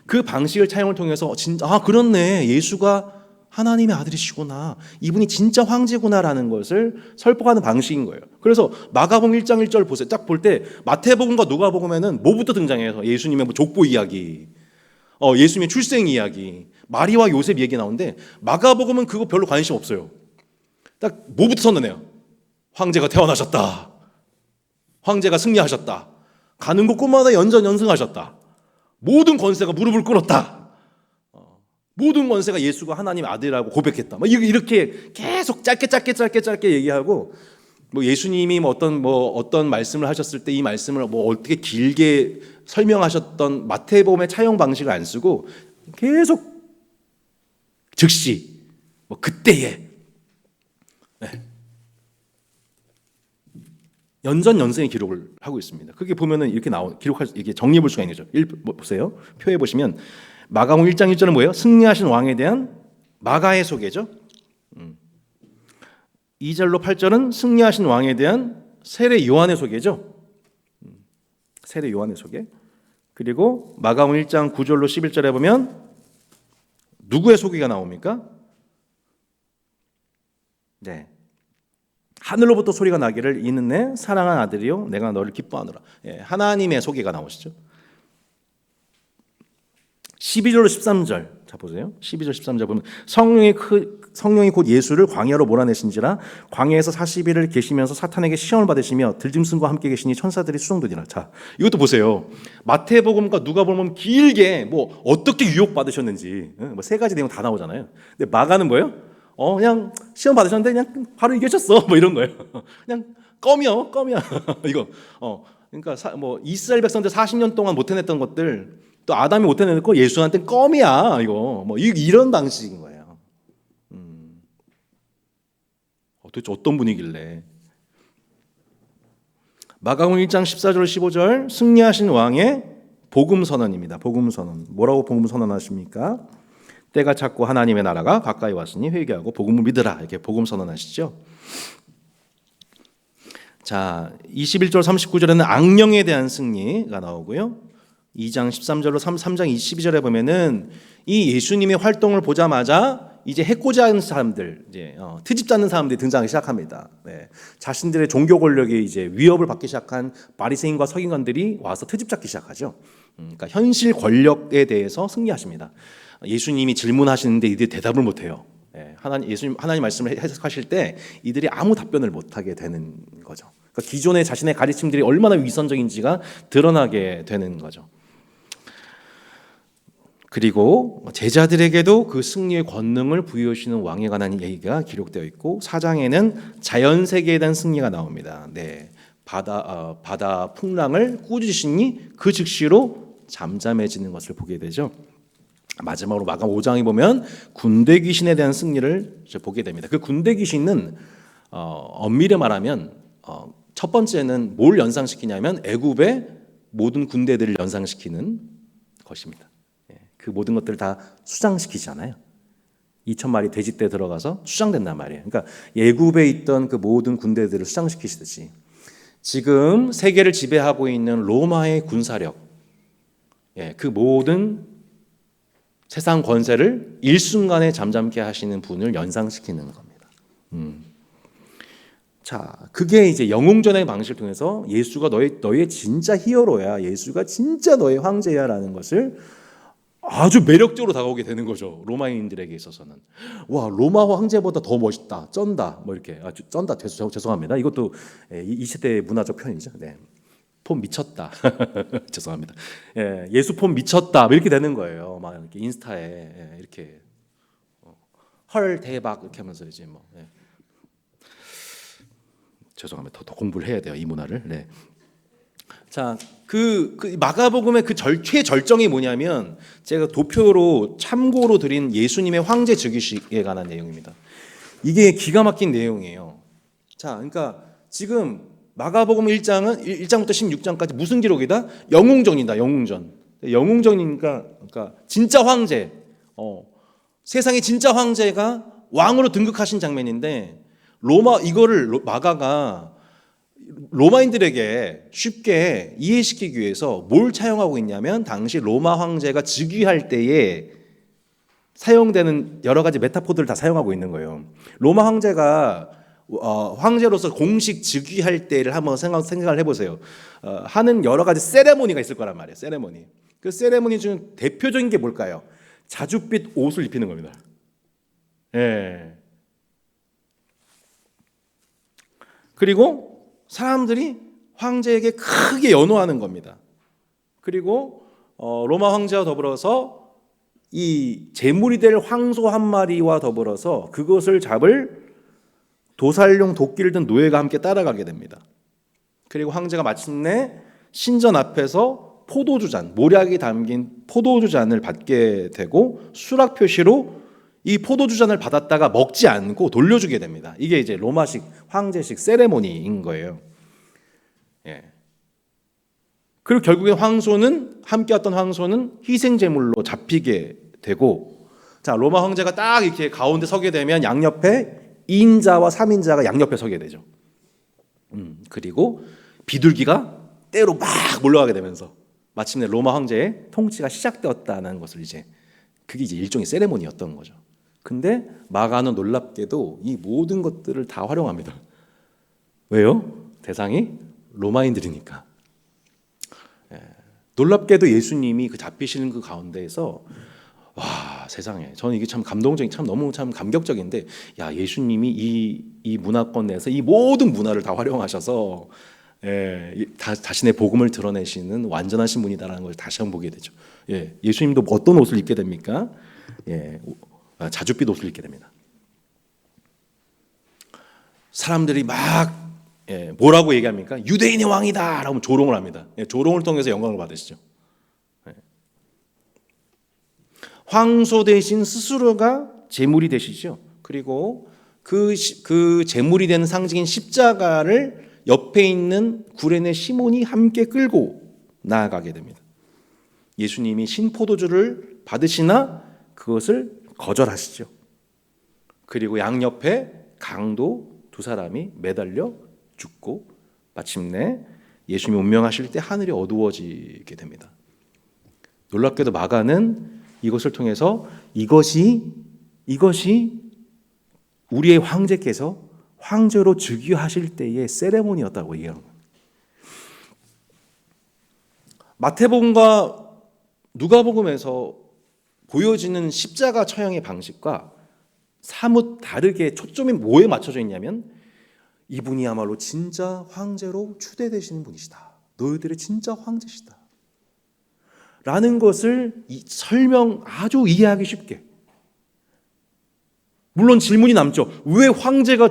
그 방식을 차용을 통해서 진짜 그렇네. 예수가 하나님의 아들이시구나. 이분이 진짜 황제구나라는 것을 설득하는 방식인 거예요. 그래서 마가복음 1장 1절 보세요. 딱 볼 때 마태복음과 누가복음에는 뭐부터 등장해서 예수님의 뭐 족보 이야기, 예수님의 출생 이야기, 마리와 요셉 얘기 나오는데 마가복음은 그거 별로 관심 없어요. 딱 뭐부터 선언해요? 황제가 태어나셨다. 황제가 승리하셨다. 가는 곳곳마다 연전연승하셨다. 모든 권세가 무릎을 꿇었다. 모든 권세가 예수가 하나님 아들이라고 고백했다. 이렇게 계속 짧게 얘기하고, 뭐 예수님이 어떤 말씀을 하셨을 때 이 말씀을 어떻게 길게 설명하셨던 마태복음의 차용 방식을 안 쓰고 계속 즉시 그때에 연전연승의 기록을 하고 있습니다. 그게 보면은 이렇게 이게 정리해 볼 수가 있는 거죠. 보세요. 표에 보시면 마가복음 1장 1절은 뭐예요? 승리하신 왕에 대한 마가의 소개죠. 2절로 8절은 승리하신 왕에 대한 세례 요한의 소개죠. 세례 요한의 소개. 그리고 마가복음 1장 9절로 11절에 보면 누구의 소개가 나옵니까? 네. 하늘로부터 소리가 나기를 이는 내 사랑한 아들이요 내가 너를 기뻐하노라. 하나님의 소개가 나오시죠. 12절로 13절 자 보세요. 12절 13절 보면 성령이 곧 예수를 광야로 몰아내신지라 광야에서 40일을 계시면서 사탄에게 시험을 받으시며 들짐승과 함께 계시니 천사들이 수종되니라. 자 이것도 보세요. 마태복음과 누가복음은 길게 어떻게 유혹 받으셨는지 세 가지 내용 다 나오잖아요. 근데 마가는 뭐예요? 그냥 시험 받으셨는데 그냥 바로 이겨졌어. 이런 거예요. 그냥 껌이야. 이거. 그러니까 이스라엘 백성들 40년 동안 못 해냈던 것들 또 아담이 못 해냈고 예수한테는 껌이야. 이거. 이런 방식인 거예요. 도대체 어떤 분이길래. 마가복음 1장 14절 15절 승리하신 왕의 복음 선언입니다. 복음 선언. 뭐라고 복음 선언하십니까? 때가 찼고 하나님의 나라가 가까이 왔으니 회개하고 복음을 믿으라. 이렇게 복음 선언하시죠. 자, 21절 39절에는 악령에 대한 승리가 나오고요. 2장 13절로 3장 22절에 보면은 이 예수님의 활동을 보자마자 이제 해코지 하는 사람들, 이제 트집 잡는 사람들이 등장하기 시작합니다. 네. 자신들의 종교 권력에 이제 위협을 받기 시작한 바리새인과 서기관들이 와서 트집 잡기 시작하죠. 그러니까 현실 권력에 대해서 승리하십니다. 예수님이 질문하시는데 이들이 대답을 못해요. 하나님 말씀을 해석하실 때 이들이 아무 답변을 못하게 되는 거죠. 그러니까 기존의 자신의 가르침들이 얼마나 위선적인지가 드러나게 되는 거죠. 그리고 제자들에게도 그 승리의 권능을 부여하시는 왕에 관한 얘기가 기록되어 있고 4장에는 자연세계에 대한 승리가 나옵니다. 네, 바다 풍랑을 꾸짖으시니 그 즉시로 잠잠해지는 것을 보게 되죠. 마지막으로 마가복음 5장에 보면 군대 귀신에 대한 승리를 보게 됩니다. 그 군대 귀신은 엄밀히 말하면 첫 번째는 뭘 연상시키냐면 애굽의 모든 군대들을 연상시키는 것입니다. 그 모든 것들을 다 수장시키잖아요. 2,000마리 돼지떼 들어가서 수장된단 말이에요. 그러니까 애굽에 있던 그 모든 군대들을 수장시키시듯이 지금 세계를 지배하고 있는 로마의 군사력, 그 모든 세상 권세를 일순간에 잠잠케 하시는 분을 연상시키는 겁니다. 자, 그게 이제 영웅전의 방식을 통해서 예수가 너의 진짜 히어로야, 예수가 진짜 너의 황제야라는 것을 아주 매력적으로 다가오게 되는 거죠. 로마인들에게 있어서는. 와, 로마 황제보다 더 멋있다, 쩐다, 이렇게. 쩐다, 죄송합니다. 이것도 이 시대의 문화적 표현이죠. 네. 폼 미쳤다. 죄송합니다. 예수 폼 미쳤다. 이렇게 되는 거예요. 막 이렇게 인스타에 이렇게 헐 대박 이렇게 하면서 이제 죄송합니다. 더 공부를 해야 돼요. 이 문화를. 네. 자, 그 마가복음의 그 최절정이 뭐냐면 제가 도표로 참고로 드린 예수님의 황제 즉위식에 관한 내용입니다. 이게 기가 막힌 내용이에요. 자, 그러니까 지금 마가복음 1장부터 16장까지 무슨 기록이다? 영웅전이다. 영웅전. 영웅전이니까 그러니까 진짜 황제, 세상의 진짜 황제가 왕으로 등극하신 장면인데 마가가 로마인들에게 쉽게 이해시키기 위해서 뭘 차용하고 있냐면 당시 로마 황제가 즉위할 때에 사용되는 여러 가지 메타포들을 다 사용하고 있는 거예요. 로마 황제가 황제로서 공식 즉위할 때를 한번 생각을 해보세요. 하는 여러 가지 세레모니가 있을 거란 말이에요. 세레모니. 그 세레모니 중 대표적인 게 뭘까요? 자줏빛 옷을 입히는 겁니다. 예. 그리고 사람들이 황제에게 크게 연호하는 겁니다. 그리고 로마 황제와 더불어서 이 제물이 될 황소 한 마리와 더불어서 그것을 잡을 도살용 도끼를 든 노예가 함께 따라가게 됩니다. 그리고 황제가 마침내 신전 앞에서 포도주잔, 모략이 담긴 포도주잔을 받게 되고 수락 표시로 이 포도주잔을 받았다가 먹지 않고 돌려주게 됩니다. 이게 이제 로마식 황제식 세레모니인 거예요. 예. 그리고 결국에 함께 왔던 황소는 희생 제물로 잡히게 되고, 자, 로마 황제가 딱 이렇게 가운데 서게 되면 양옆에 2인자와 3인자가 양옆에 서게 되죠. 그리고 비둘기가 때로 막 몰려가게 되면서 마침내 로마 황제의 통치가 시작되었다는 것을 그게 이제 일종의 세레모니였던 거죠. 근데 마가는 놀랍게도 이 모든 것들을 다 활용합니다. 왜요? 대상이 로마인들이니까. 놀랍게도 예수님이 그 잡히시는 그 가운데에서 와, 세상에, 저는 이게 참 감동적인, 너무 감격적인데, 야, 예수님이 이 문화권 내에서 이 모든 문화를 다 활용하셔서 자신의 복음을 드러내시는 완전하신 분이다라는 걸 다시 한번 보게 되죠. 예수님도 어떤 옷을 입게 됩니까? 자줏빛 옷을 입게 됩니다. 사람들이 막 뭐라고 얘기합니까? 유대인의 왕이다 라고 조롱을 합니다. 조롱을 통해서 영광을 받으시죠. 황소 대신 스스로가 제물이 되시죠. 그리고 그 제물이 되는 상징인 십자가를 옆에 있는 구레네 시몬이 함께 끌고 나아가게 됩니다. 예수님이 신포도주를 받으시나 그것을 거절하시죠. 그리고 양옆에 강도 두 사람이 매달려 죽고 마침내 예수님이 운명하실 때 하늘이 어두워지게 됩니다. 놀랍게도 마가는 이것을 통해서 이것이 우리의 황제께서 황제로 즉위하실 때의 세레모니였다고 얘기하는 거예요. 마태복음과 누가복음에서 보여지는 십자가 처형의 방식과 사뭇 다르게 초점이 뭐에 맞춰져 있냐면 이분이야말로 진짜 황제로 추대되시는 분이시다. 너희들의 진짜 황제시다. 라는 것을 아주 이해하기 쉽게. 물론 질문이 남죠. 왜 황제가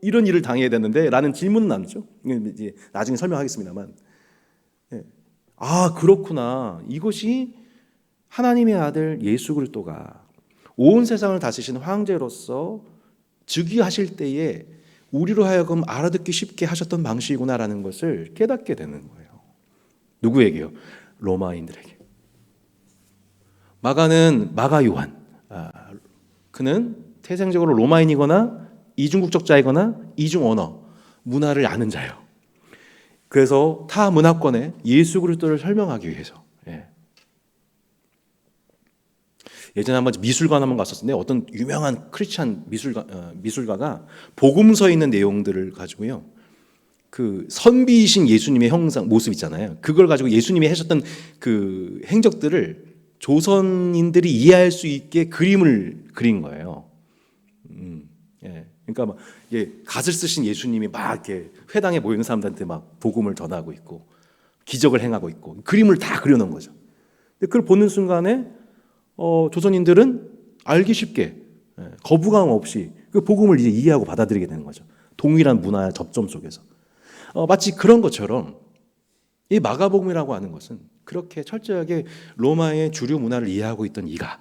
이런 일을 당해야 되는데? 라는 질문은 남죠. 이제 나중에 설명하겠습니다만. 아, 그렇구나. 이것이 하나님의 아들 예수 그리스도가 온 세상을 다스리시는 황제로서 즉위하실 때에 우리로 하여금 알아듣기 쉽게 하셨던 방식이구나라는 것을 깨닫게 되는 거예요. 누구에게요? 로마인들에게. 마가 요한, 그는 태생적으로 로마인이거나 이중국적자이거나 이중 언어 문화를 아는 자예요. 그래서 타 문화권에 예수 그리스도를 설명하기 위해서 예전에 한번 미술관 한번 갔었는데 어떤 유명한 크리스찬 미술가가 복음서에 있는 내용들을 가지고요, 그 선비이신 예수님의 형상 모습 있잖아요. 그걸 가지고 예수님이 하셨던 그 행적들을 조선인들이 이해할 수 있게 그림을 그린 거예요. 그러니까 막 갓을 쓰신 예수님이 막 이렇게 회당에 모이는 사람들한테 막 복음을 전하고 있고 기적을 행하고 있고 그림을 다 그려놓은 거죠. 근데 그걸 보는 순간에 조선인들은 알기 쉽게 거부감 없이 그 복음을 이제 이해하고 받아들이게 되는 거죠. 동일한 문화의 접점 속에서. 마치 그런 것처럼 이 마가복음이라고 하는 것은 그렇게 철저하게 로마의 주류 문화를 이해하고 있던 이가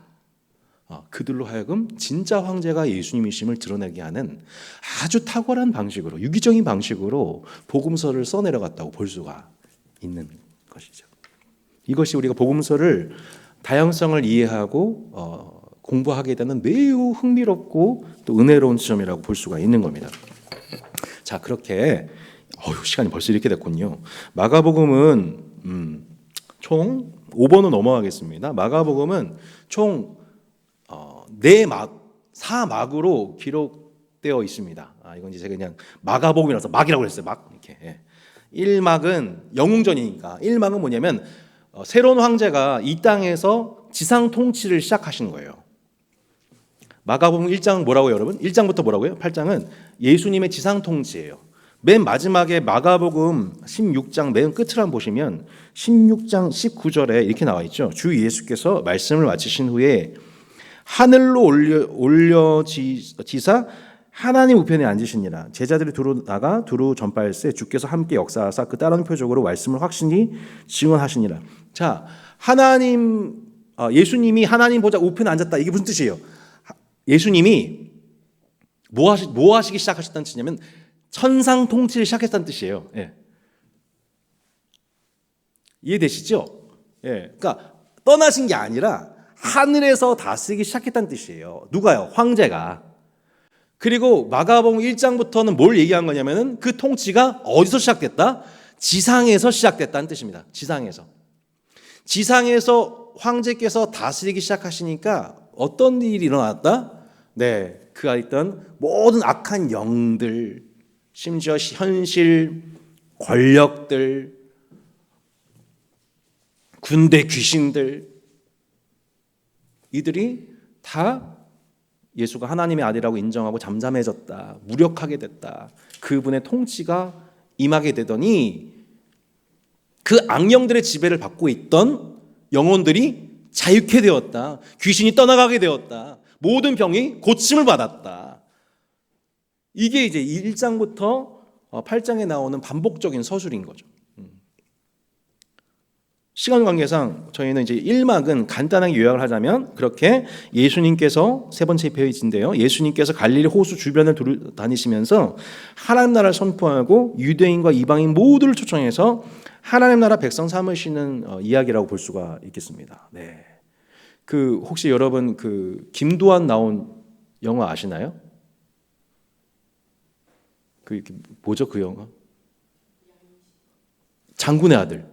그들로 하여금 진짜 황제가 예수님이심을 드러내게 하는 아주 탁월한 방식으로, 유기적인 방식으로 복음서를 써내려갔다고 볼 수가 있는 것이죠. 이것이 우리가 복음서를 다양성을 이해하고 공부하게 되는 매우 흥미롭고 또 은혜로운 지점이라고 볼 수가 있는 겁니다. 자, 그렇게 시간이 벌써 이렇게 됐군요. 마가복음은 총 5번은 넘어가겠습니다. 마가복음은 총 4막으로 기록되어 있습니다. 이건 이제 제가 그냥 마가복음이라서 막이라고 했어요. 막 이렇게. 1막은 영웅전이니까 1막은 뭐냐면 새로운 황제가 이 땅에서 지상 통치를 시작하시는 거예요. 마가복음 1장은 뭐라고요, 여러분? 1장부터 뭐라고요? 8장은 예수님의 지상 통치예요. 맨 마지막에 마가복음 16장 맨 끝을 한번 보시면 16장 19절에 이렇게 나와 있죠. 주 예수께서 말씀을 마치신 후에 하늘로 올려지사 하나님 우편에 앉으시니라. 제자들이 두루 나가 두루 전파할세 주께서 함께 역사하사 그 따르는 표적으로 말씀을 확신히 증언하시니라. 자, 예수님이 하나님 보좌 우편에 앉았다. 이게 무슨 뜻이에요? 예수님이 뭐 하시기 시작하셨다는 뜻이냐면 천상 통치를 시작했다는 뜻이에요. 예. 이해되시죠? 예. 그러니까 떠나신 게 아니라 하늘에서 다스리기 시작했다는 뜻이에요. 누가요? 황제가. 그리고 마가복음 1장부터는 뭘 얘기한 거냐면은 그 통치가 어디서 시작됐다? 지상에서 시작됐다는 뜻입니다. 지상에서 황제께서 다스리기 시작하시니까 어떤 일이 일어났다? 네, 그가 있던 모든 악한 영들, 심지어 현실, 권력들, 군대 귀신들, 이들이 다 예수가 하나님의 아들이라고 인정하고 잠잠해졌다, 무력하게 됐다. 그분의 통치가 임하게 되더니 그 악령들의 지배를 받고 있던 영혼들이 자유케 되었다. 귀신이 떠나가게 되었다. 모든 병이 고침을 받았다. 이게 이제 1장부터 8장에 나오는 반복적인 서술인 거죠. 시간 관계상 저희는 이제 1막은 간단하게 요약을 하자면 그렇게 예수님께서 세 번째 페이지인데요. 예수님께서 갈릴리 호수 주변을 다니시면서 하나님 나라를 선포하고 유대인과 이방인 모두를 초청해서 하나님 나라 백성 삼으시는 이야기라고 볼 수가 있겠습니다. 네. 그 혹시 여러분 그 김도한 나온 영화 아시나요? 그 뭐죠 그 영화? 장군의 아들.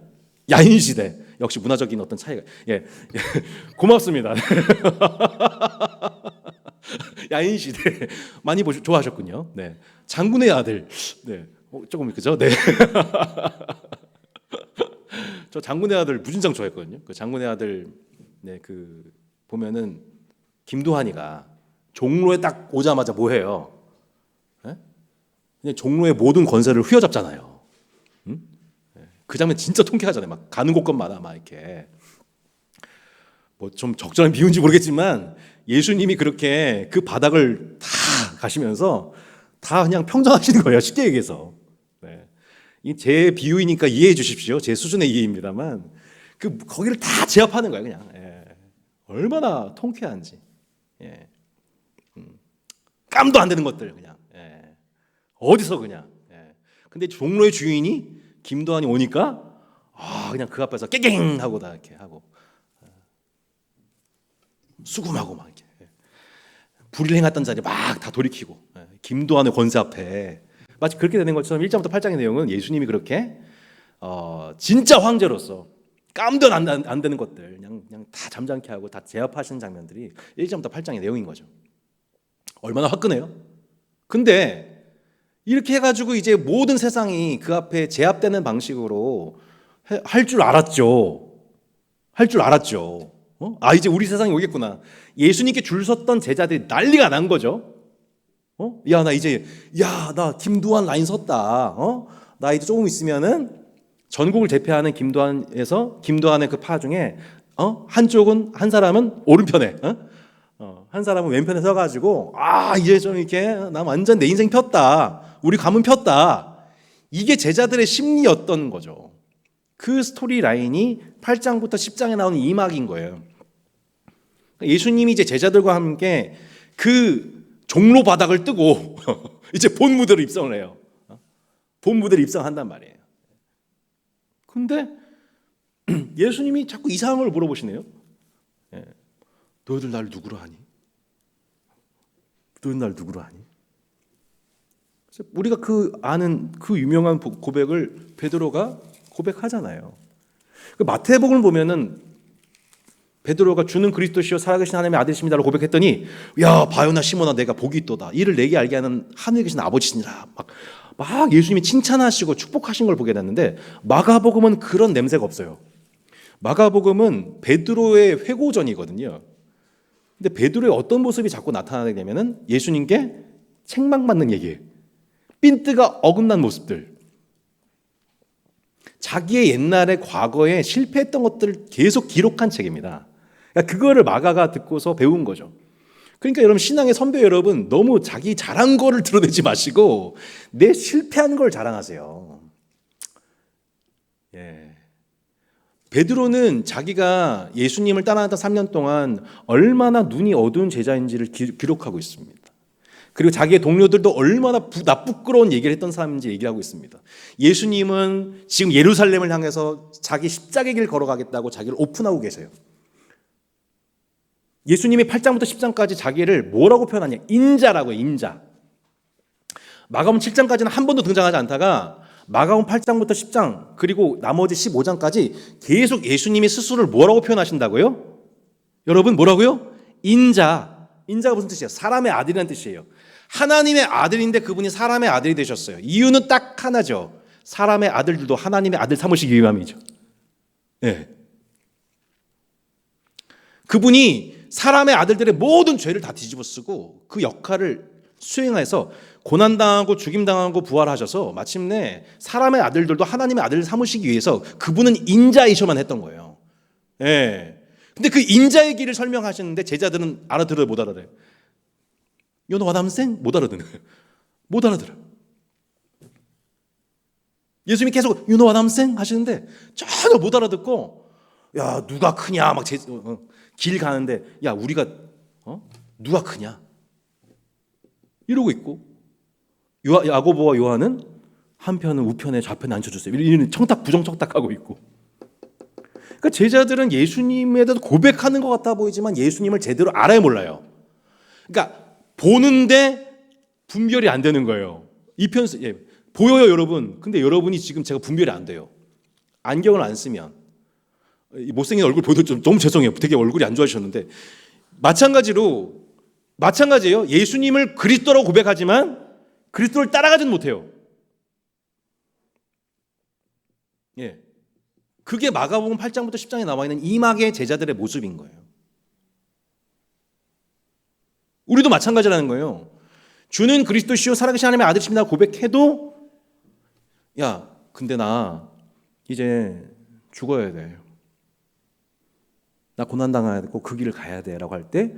야인시대. 역시 문화적인 어떤 차이가. 예. 고맙습니다. 야인시대. 많이 좋아하셨군요. 네. 장군의 아들. 네. 조금 그죠? 네. 저 장군의 아들 무진장 좋아했거든요. 그 장군의 아들 네, 그 보면은 김도한이가 종로에 딱 오자마자 뭐 해요? 네? 그냥 종로의 모든 권세를 휘어잡잖아요. 그 장면 진짜 통쾌하잖아요. 막 가는 곳곳마다 막 이렇게 뭐 좀 적절한 비유인지 모르겠지만 예수님이 그렇게 그 바닥을 다 가시면서 다 그냥 평정하시는 거예요. 쉽게 얘기해서. 네. 제 비유이니까 이해해 주십시오. 제 수준의 이해입니다만 거기를 다 제압하는 거예요. 그냥 얼마나 통쾌한지. 예. 깜도 안 되는 것들 그냥. 어디서 그냥. 근데 종로의 주인이 김도한이 오니까 그냥 그 앞에서 깨갱 하고 다 이렇게 하고 수금하고 막 이렇게 불의를 행했던 자리 막 다 돌이키고 김도한의 권세 앞에 마치 그렇게 되는 것처럼 1장부터 8장의 내용은 예수님이 그렇게 진짜 황제로서 깜도 안 되는 것들 그냥 다 잠잠케 하고 다 제압하시는 장면들이 1장부터 8장의 내용인 거죠. 얼마나 화끈해요. 근데 이렇게 해가지고 이제 모든 세상이 그 앞에 제압되는 방식으로 할 줄 알았죠. 이제 우리 세상이 오겠구나. 예수님께 줄 섰던 제자들이 난리가 난 거죠. 나 김도한 라인 섰다. 나 이제 조금 있으면은 전국을 대표하는 김도한의 그 파 중에 한 사람은 오른편에, 한 사람은 왼편에 서가지고 이제 좀 이렇게 나 완전 내 인생 폈다. 우리 가문 폈다. 이게 제자들의 심리였던 거죠. 그 스토리 라인이 8장부터 10장에 나오는 이막인 거예요. 예수님이 이제 제자들과 함께 그 종로 바닥을 뜨고 이제 본 무대로 입성을 해요. 본 무대로 입성한단 말이에요. 근데 예수님이 자꾸 이상한 걸 물어보시네요. 너희들 날 누구로 하니? 우리가 아는 그 유명한 고백을 베드로가 고백하잖아요. 마태복음을 보면은 베드로가 주는 그리스도시요 살아계신 하나님의 아들이십니다라고 고백했더니 바요나 시몬아 내가 복이 있도다. 이를 내게 알게 하는 하늘에 계신 아버지시니라. 막 예수님이 칭찬하시고 축복하신 걸 보게 됐는데 마가복음은 그런 냄새가 없어요. 마가복음은 베드로의 회고전이거든요. 근데 베드로의 어떤 모습이 자꾸 나타나게 되면은 예수님께 책망받는 얘기예요. 핀트가 어긋난 모습들, 자기의 옛날의 과거에 실패했던 것들을 계속 기록한 책입니다. 그러니까 그거를 마가가 듣고서 배운 거죠. 그러니까 여러분, 신앙의 선배 여러분, 너무 자기 잘한 거를 드러내지 마시고 내 실패한 걸 자랑하세요. 예. 베드로는 자기가 예수님을 따라하던 3년 동안 얼마나 눈이 어두운 제자인지를 기록하고 있습니다. 그리고 자기의 동료들도 얼마나 부끄러운 얘기를 했던 사람인지 얘기하고 있습니다. 예수님은 지금 예루살렘을 향해서 자기 십자가의 길 걸어가겠다고 자기를 오픈하고 계세요. 예수님이 8장부터 10장까지 자기를 뭐라고 표현하냐? 인자라고요, 인자. 마가복음 7장까지는 한 번도 등장하지 않다가 마가복음 8장부터 10장 그리고 나머지 15장까지 계속 예수님이 스스로를 뭐라고 표현하신다고요? 여러분, 뭐라고요? 인자. 인자가 무슨 뜻이에요? 사람의 아들이라는 뜻이에요. 하나님의 아들인데 그분이 사람의 아들이 되셨어요. 이유는 딱 하나죠. 사람의 아들들도 하나님의 아들 삼으시기 위함이죠. 네. 그분이 사람의 아들들의 모든 죄를 다 뒤집어 쓰고 그 역할을 수행해서 고난당하고 죽임당하고 부활하셔서 마침내 사람의 아들들도 하나님의 아들을 삼으시기 위해서 그분은 인자이셔만 했던 거예요. 예. 근데 그 인자의 길을 설명하시는데 제자들은 알아들어요, 못 알아들어요? You know what I'm saying? 못 알아들어요. 못 알아들어요. 예수님이 계속 You know what I'm saying? 하시는데 전혀 못 알아듣고, 야, 누가 크냐 막 길 가는데, 야, 우리가 누가 크냐 이러고 있고, 야고보와 요한은 한편은 우편에 좌편에 앉혀주세요 이런 청탁 부정청탁하고 있고. 그러니까 제자들은 예수님에 대해서 고백하는 것 같아 보이지만 예수님을 제대로 알아야 몰라요. 그러니까 보는데 분별이 안 되는 거예요. 보여요 여러분. 근데 여러분이 지금 제가 분별이 안 돼요. 안경을 안 쓰면. 못생긴 얼굴 보여도 너무 죄송해요. 되게 얼굴이 안 좋아지셨는데, 마찬가지예요. 예수님을 그리스도라고 고백하지만 그리스도를 따라가지는 못해요. 예, 그게 마가복음 8장부터 10장에 나와 있는 이막의 제자들의 모습인 거예요. 우리도 마찬가지라는 거예요. 주는 그리스도시요 살아계신 하나님의 아들이십니다 고백해도, 야, 근데 나 이제 죽어야 돼. 나 고난당해야 되고 그 길을 가야 돼 라고 할 때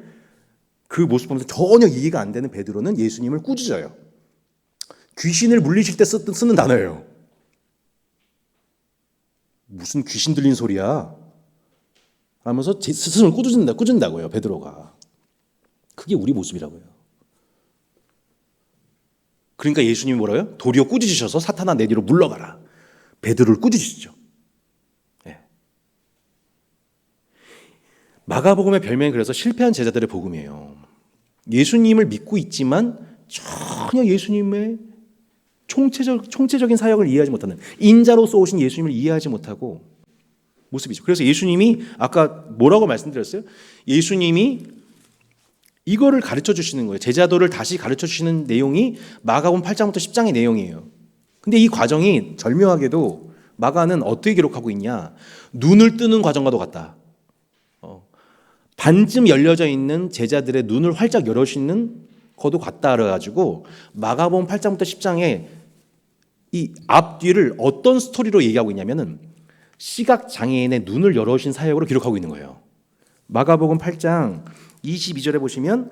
그 모습 보면서 전혀 이해가 안 되는 베드로는 예수님을 꾸짖어요. 귀신을 물리칠 때 쓰는 단어예요. 무슨 귀신 들린 소리야 하면서 제 스승을 꾸짖는다고요, 베드로가. 그게 우리 모습이라고요. 그러니까 예수님이 뭐라고요? 도리어 꾸짖으셔서 사탄아 내 뒤로 물러가라. 베드로를 꾸짖으시죠. 네. 마가복음의 별명이 그래서 실패한 제자들의 복음이에요. 예수님을 믿고 있지만 전혀 예수님의 총체적인 사역을 이해하지 못하는, 인자로서 오신 예수님을 이해하지 못하고 모습이죠. 그래서 예수님이 아까 뭐라고 말씀드렸어요? 예수님이 이거를 가르쳐 주시는 거예요. 제자도를 다시 가르쳐 주시는 내용이 마가복음 8장부터 10장의 내용이에요. 근데 이 과정이 절묘하게도 마가는 어떻게 기록하고 있냐? 눈을 뜨는 과정과도 같다. 반쯤 열려져 있는 제자들의 눈을 활짝 열어주시는 것도 같다 그래가지고 마가복음 8장부터 10장에 이 앞뒤를 어떤 스토리로 얘기하고 있냐면은 시각장애인의 눈을 열어주신 사역으로 기록하고 있는 거예요. 마가복음 8장 22절에 보시면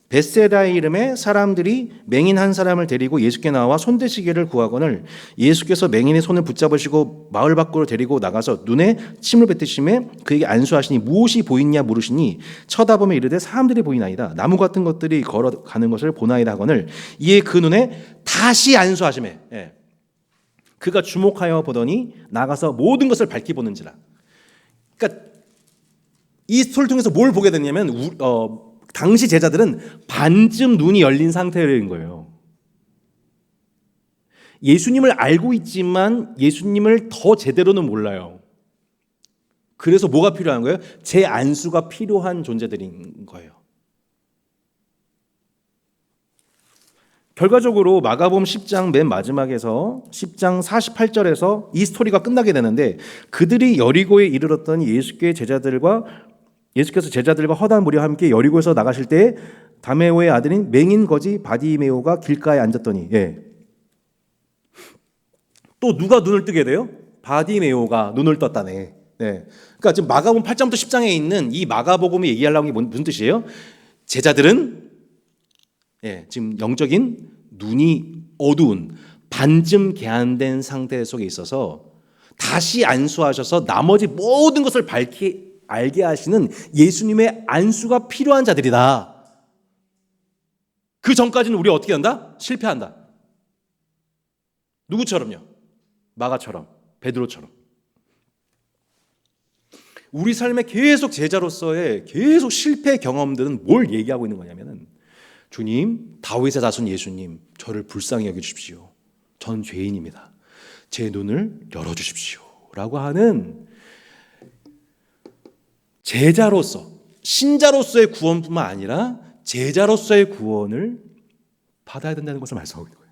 벳세다의 이름의 사람들이 맹인 한 사람을 데리고 예수께 나와 손대시개를 구하거늘 예수께서 맹인의 손을 붙잡으시고 마을 밖으로 데리고 나가서 눈에 침을 뱉으심에 그에게 안수하시니 무엇이 보이냐 물으시니 쳐다보며 이르되 사람들이 보이나이다. 나무 같은 것들이 걸어가는 것을 보나이다 하거늘 이에 그 눈에 다시 안수하시매, 그가 주목하여 보더니 나가서 모든 것을 밝히 보는지라. 그러니까 이 스토리를 통해서 뭘 보게 됐냐면 당시 제자들은 반쯤 눈이 열린 상태인 거예요. 예수님을 알고 있지만 예수님을 더 제대로는 몰라요. 그래서 뭐가 필요한 거예요? 제 안수가 필요한 존재들인 거예요. 결과적으로 마가복음 10장 맨 마지막에서 10장 48절에서 이 스토리가 끝나게 되는데, 그들이 여리고에 이르렀더니 예수께서 제자들과 허다한 무리와 함께 여리고에서 나가실 때 다메오의 아들인 맹인 거지 바디메오가 길가에 앉았더니, 또 누가 눈을 뜨게 돼요? 바디메오가 눈을 떴다네. 네. 그러니까 지금 마가복음 8장부터 10장에 있는 이 마가복음이 얘기하려는 게 무슨 뜻이에요? 제자들은 지금 영적인 눈이 어두운 반쯤 개안된 상태 속에 있어서 다시 안수하셔서 나머지 모든 것을 알게 하시는 예수님의 안수가 필요한 자들이다. 그 전까지는 우리 어떻게 한다? 실패한다. 누구처럼요? 마가처럼, 베드로처럼. 우리 삶에 계속 제자로서의 계속 실패 경험들은 뭘 얘기하고 있는 거냐면은, 주님, 다윗의 자손 예수님, 저를 불쌍히 여겨주십시오. 전 죄인입니다. 제 눈을 열어주십시오. 라고 하는 제자로서, 신자로서의 구원뿐만 아니라 제자로서의 구원을 받아야 된다는 것을 말씀하고 있는 거예요.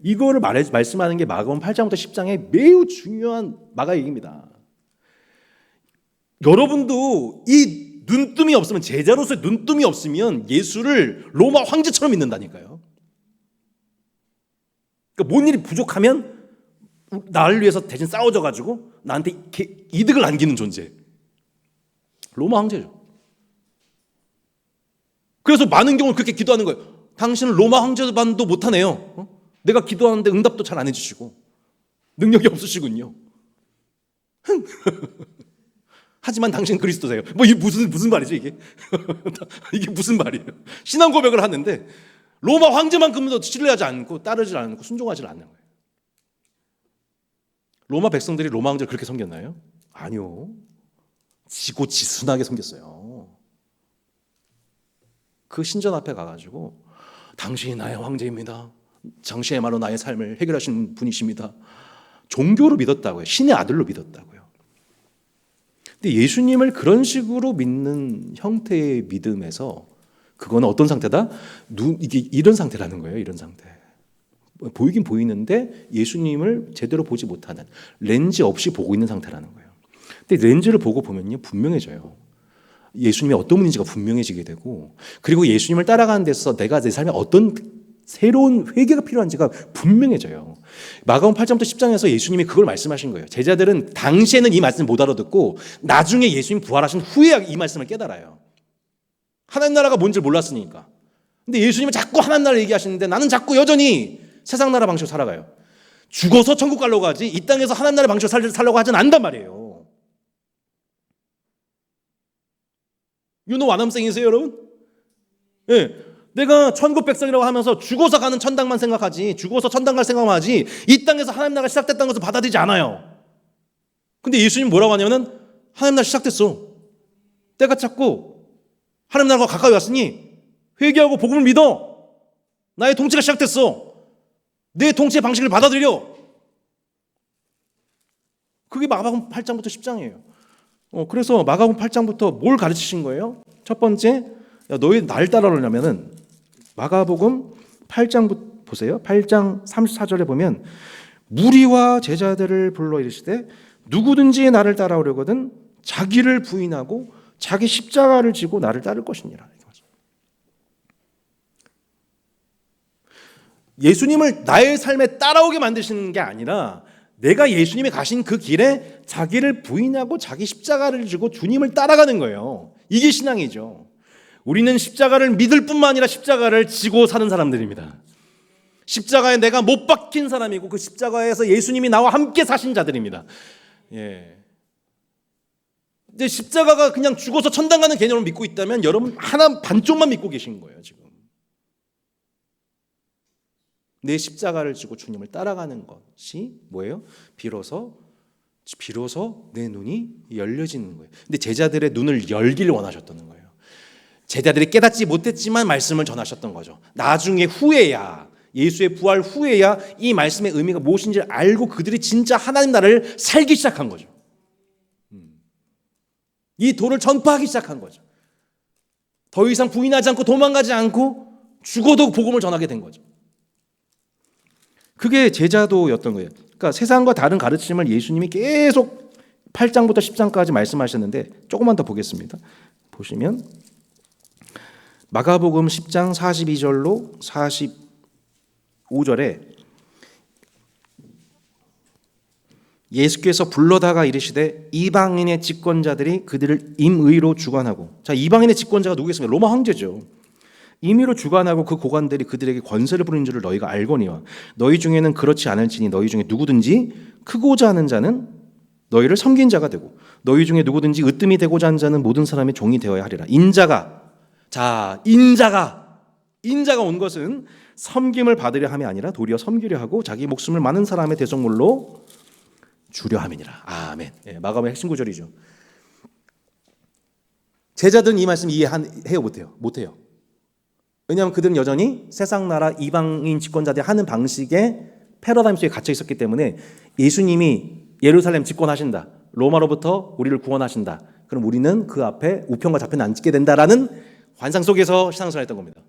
이거를 말씀하는 게 마가복음 8장부터 10장의 매우 중요한 마가 얘기입니다. 여러분도 이 눈뜸이 없으면, 제자로서의 눈뜸이 없으면 예수를 로마 황제처럼 믿는다니까요. 그러니까 뭔 일이 부족하면 나를 위해서 대신 싸워져가지고 나한테 이득을 안기는 존재. 로마 황제죠. 그래서 많은 경우는 그렇게 기도하는 거예요. 당신은 로마 황제반도 못하네요. 내가 기도하는데 응답도 잘 안 해주시고 능력이 없으시군요. 하지만 당신 그리스도세요. 뭐 이게 무슨 말이죠 이게? 이게 무슨 말이에요? 신앙 고백을 하는데 로마 황제만큼도 신뢰하지 않고 따르지 않고 순종하지 않는 거예요. 로마 백성들이 로마 황제를 그렇게 섬겼나요? 아니요. 지고지순하게 섬겼어요. 그 신전 앞에 가가지고 당신이 나의 황제입니다. 당신의 말로 나의 삶을 해결하신 분이십니다. 종교로 믿었다고요. 신의 아들로 믿었다고요. 근데 예수님을 그런 식으로 믿는 형태의 믿음에서 그거는 어떤 상태다? 이게 이런 상태라는 거예요. 이런 상태. 보이긴 보이는데 예수님을 제대로 보지 못하는, 렌즈 없이 보고 있는 상태라는 거예요. 근데 렌즈를 보고 보면요, 분명해져요. 예수님이 어떤 분인지가 분명해지게 되고, 그리고 예수님을 따라가는 데서 내가 내 삶에 어떤 새로운 회개가 필요한지가 분명해져요. 마가복음 8장부터 10장에서 예수님이 그걸 말씀하신 거예요. 제자들은 당시에는 이 말씀을 못 알아듣고 나중에 예수님 부활하신 후에 이 말씀을 깨달아요. 하나님 나라가 뭔지 몰랐으니까. 근데 예수님은 자꾸 하나님 나라 얘기하시는데 나는 자꾸 여전히 세상 나라 방식으로 살아가요. 죽어서 천국 가려고 하지 이 땅에서 하나님 나라 방식으로 살려고 하진 않단 말이에요. You know what I'm saying이세요, 여러분? 내가 천국 백성이라고 하면서 죽어서 가는 천당만 생각하지, 죽어서 천당 갈 생각만 하지 이 땅에서 하나님 나라가 시작됐다는 것을 받아들이지 않아요. 근데 예수님 뭐라고 하냐면 하나님 나라 시작됐어. 때가 찼고 하나님 나라가 가까이 왔으니 회개하고 복음을 믿어. 나의 통치가 시작됐어. 내 통치의 방식을 받아들여. 그게 마가복음 8장부터 10장이에요. 그래서 마가복음 8장부터 뭘 가르치신 거예요? 첫 번째, 너희 날 따라오려면은 마가복음 8장 보세요. 8장 34절에 보면 무리와 제자들을 불러 이르시되 누구든지 나를 따라오려거든 자기를 부인하고 자기 십자가를 지고 나를 따를 것이니라. 예수님을 나의 삶에 따라오게 만드시는 게 아니라 내가 예수님이 가신 그 길에 자기를 부인하고 자기 십자가를 지고 주님을 따라가는 거예요. 이게 신앙이죠. 우리는 십자가를 믿을 뿐만 아니라 십자가를 지고 사는 사람들입니다. 십자가에 내가 못 박힌 사람이고 그 십자가에서 예수님이 나와 함께 사신 자들입니다. 근데 십자가가 그냥 죽어서 천당 가는 개념을 믿고 있다면 여러분 하나 반쪽만 믿고 계신 거예요, 지금. 내 십자가를 지고 주님을 따라가는 것이 뭐예요? 비로소 내 눈이 열려지는 거예요. 근데 제자들의 눈을 열기를 원하셨다는 거예요. 제자들이 깨닫지 못했지만 말씀을 전하셨던 거죠. 나중에 후에야, 예수의 부활 후에야 이 말씀의 의미가 무엇인지 알고 그들이 진짜 하나님 나라를 살기 시작한 거죠. 이 도를 전파하기 시작한 거죠. 더 이상 부인하지 않고 도망가지 않고 죽어도 복음을 전하게 된 거죠. 그게 제자도였던 거예요. 그러니까 세상과 다른 가르침을 예수님이 계속 8장부터 10장까지 말씀하셨는데 조금만 더 보겠습니다. 보시면 마가복음 10장 42절로 45절에 예수께서 불러다가 이르시되 이방인의 집권자들이 그들을 임의로 주관하고, 자, 이방인의 집권자가 누구겠습니까? 로마 황제죠. 임의로 주관하고 그 고관들이 그들에게 권세를 부리는 줄을 너희가 알거니와 너희 중에는 그렇지 않을지니 너희 중에 누구든지 크고자 하는 자는 너희를 섬긴 자가 되고 너희 중에 누구든지 으뜸이 되고자 하는 자는 모든 사람의 종이 되어야 하리라. 인자가 온 것은 섬김을 받으려 함이 아니라 도리어 섬기려 하고 자기 목숨을 많은 사람의 대속물로 주려 함이니라. 아멘. 마가복음의 핵심 구절이죠. 제자들은 이 말씀 이해해요, 못해요? 못해요. 왜냐하면 그들은 여전히 세상 나라 이방인 집권자들이 하는 방식의 패러다임 속에 갇혀 있었기 때문에 예수님이 예루살렘 집권하신다, 로마로부터 우리를 구원하신다, 그럼 우리는 그 앞에 우편과 좌편을 안 찍게 된다라는 환상 속에서 신앙생활을 했던 겁니다.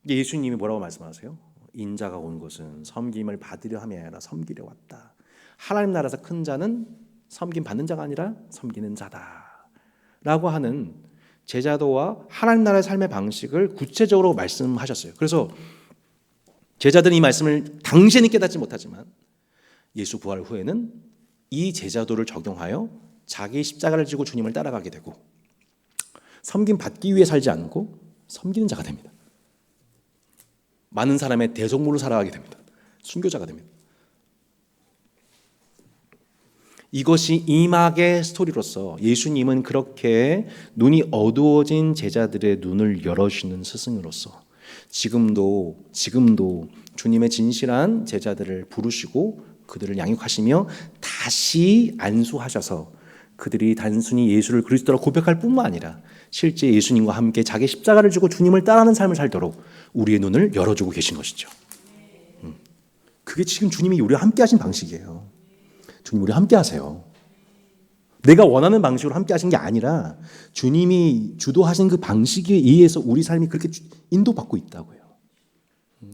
예수님이 뭐라고 말씀하세요? 인자가 온 것은 섬김을 받으려 함이 아니라 섬기려 왔다. 하나님 나라에서 큰 자는 섬김 받는 자가 아니라 섬기는 자다 라고 하는 제자도와 하나님 나라의 삶의 방식을 구체적으로 말씀하셨어요. 그래서 제자들은 이 말씀을 당시에는 깨닫지 못하지만 예수 부활 후에는 이 제자도를 적용하여 자기 십자가를 지고 주님을 따라가게 되고 섬김 받기 위해 살지 않고 섬기는 자가 됩니다. 많은 사람의 대속물로 살아가게 됩니다. 순교자가 됩니다. 이것이 이막의 스토리로서 예수님은 그렇게 눈이 어두워진 제자들의 눈을 열어주는 스승으로서 지금도 주님의 진실한 제자들을 부르시고 그들을 양육하시며 다시 안수하셔서 그들이 단순히 예수를 그리스도라고 고백할 뿐만 아니라 실제 예수님과 함께 자기 십자가를 지고 주님을 따라하는 삶을 살도록 우리의 눈을 열어주고 계신 것이죠. 그게 지금 주님이 우리와 함께 하신 방식이에요. 주님 우리 함께 하세요. 내가 원하는 방식으로 함께 하신 게 아니라 주님이 주도하신 그 방식에 의해서 우리 삶이 그렇게 인도받고 있다고요.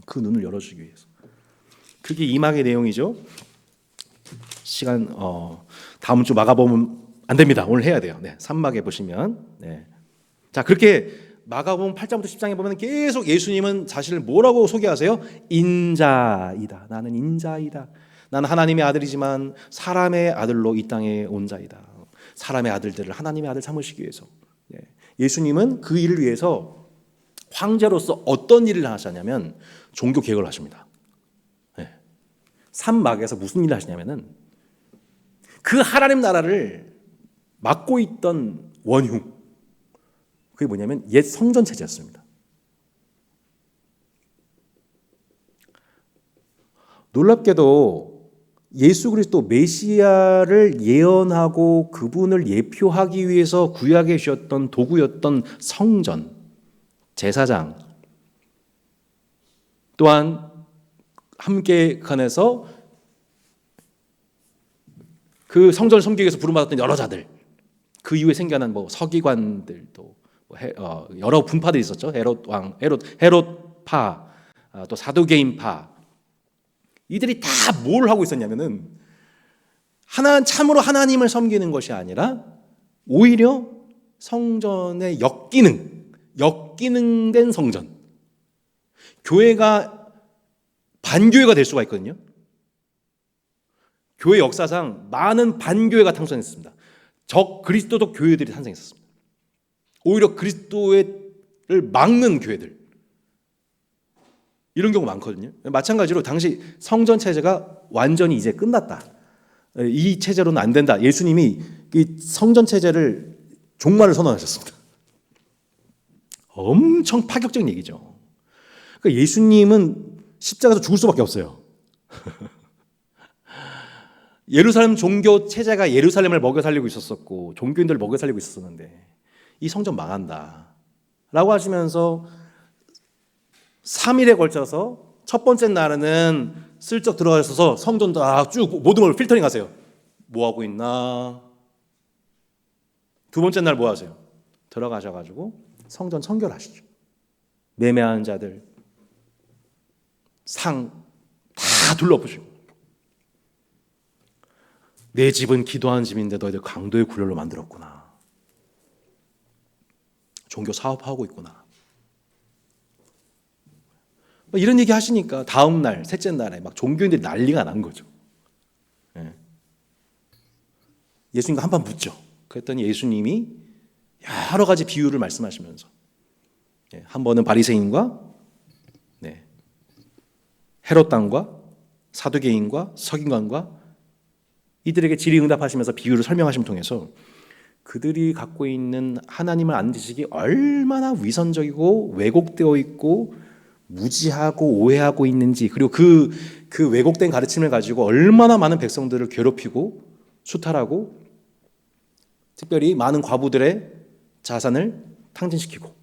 그 눈을 열어주기 위해서. 그게 이막의 내용이죠. 시간 다음 주 마가복음 안 됩니다. 오늘 해야 돼요. 3막에 보시면. 자, 그렇게 마가복음 8장부터 10장에 보면 계속 예수님은 자신을 뭐라고 소개하세요? 인자이다. 나는 인자이다. 나는 하나님의 아들이지만 사람의 아들로 이 땅에 온 자이다. 사람의 아들들을 하나님의 아들 삼으시기 위해서. 예수님은 그 일을 위해서 황제로서 어떤 일을 하셨냐면 종교 개혁을 하십니다. 3막에서 무슨 일을 하시냐면은 그 하나님 나라를 맡고 있던 원흉, 그게 뭐냐면 옛 성전 체제였습니다. 놀랍게도 예수 그리스도 메시아를 예언하고 그분을 예표하기 위해서 구약에 주셨던 도구였던 성전, 제사장, 또한 함께 관해서 그 성전을 섬기기 위해서 부름받았던 여러 자들, 그 이후에 생겨난 서기관들도 여러 분파들이 있었죠. 헤롯파, 또 사두개인파. 이들이 다 뭘 하고 있었냐면은 참으로 하나님을 섬기는 것이 아니라 오히려 성전의 역기능된 성전. 교회가 반교회가 될 수가 있거든요. 교회 역사상 많은 반교회가 탄생했습니다. 그리스도적 교회들이 탄생했습니다. 오히려 그리스도를 막는 교회들, 이런 경우 많거든요. 마찬가지로 당시 성전 체제가 완전히 이제 끝났다, 이 체제로는 안 된다, 예수님이 이 성전 체제를 종말을 선언하셨습니다. 엄청 파격적인 얘기죠. 그러니까 예수님은 십자가에서 죽을 수밖에 없어요. 예루살렘 종교 체제가 예루살렘을 먹여 살리고 있었었고 종교인들을 먹여 살리고 있었는데 이 성전 망한다 라고 하시면서 3일에 걸쳐서 첫 번째 날에는 슬쩍 들어가셔서 성전 쭉 모든 걸 필터링 하세요. 뭐 하고 있나? 두 번째 날 뭐 하세요? 들어가셔가지고 성전 청결하시죠. 매매하는 자들 상 다 둘러보시고, 내 집은 기도하는 집인데 너희들 강도의 굴렬로 만들었구나. 종교 사업하고 있구나. 이런 얘기 하시니까 다음 날, 셋째 날에 막 종교인들이 난리가 난 거죠. 예수님과 한판 붙죠. 그랬더니 예수님이 여러 가지 비유를 말씀하시면서 한 번은 바리새인과 헤롯 왕과 사두개인과 서기관과 이들에게 질의응답하시면서 비유를 설명하심을 통해서 그들이 갖고 있는 하나님을 아는 지식이 얼마나 위선적이고 왜곡되어 있고 무지하고 오해하고 있는지, 그리고 그 왜곡된 가르침을 가지고 얼마나 많은 백성들을 괴롭히고 수탈하고 특별히 많은 과부들의 자산을 탕진시키고,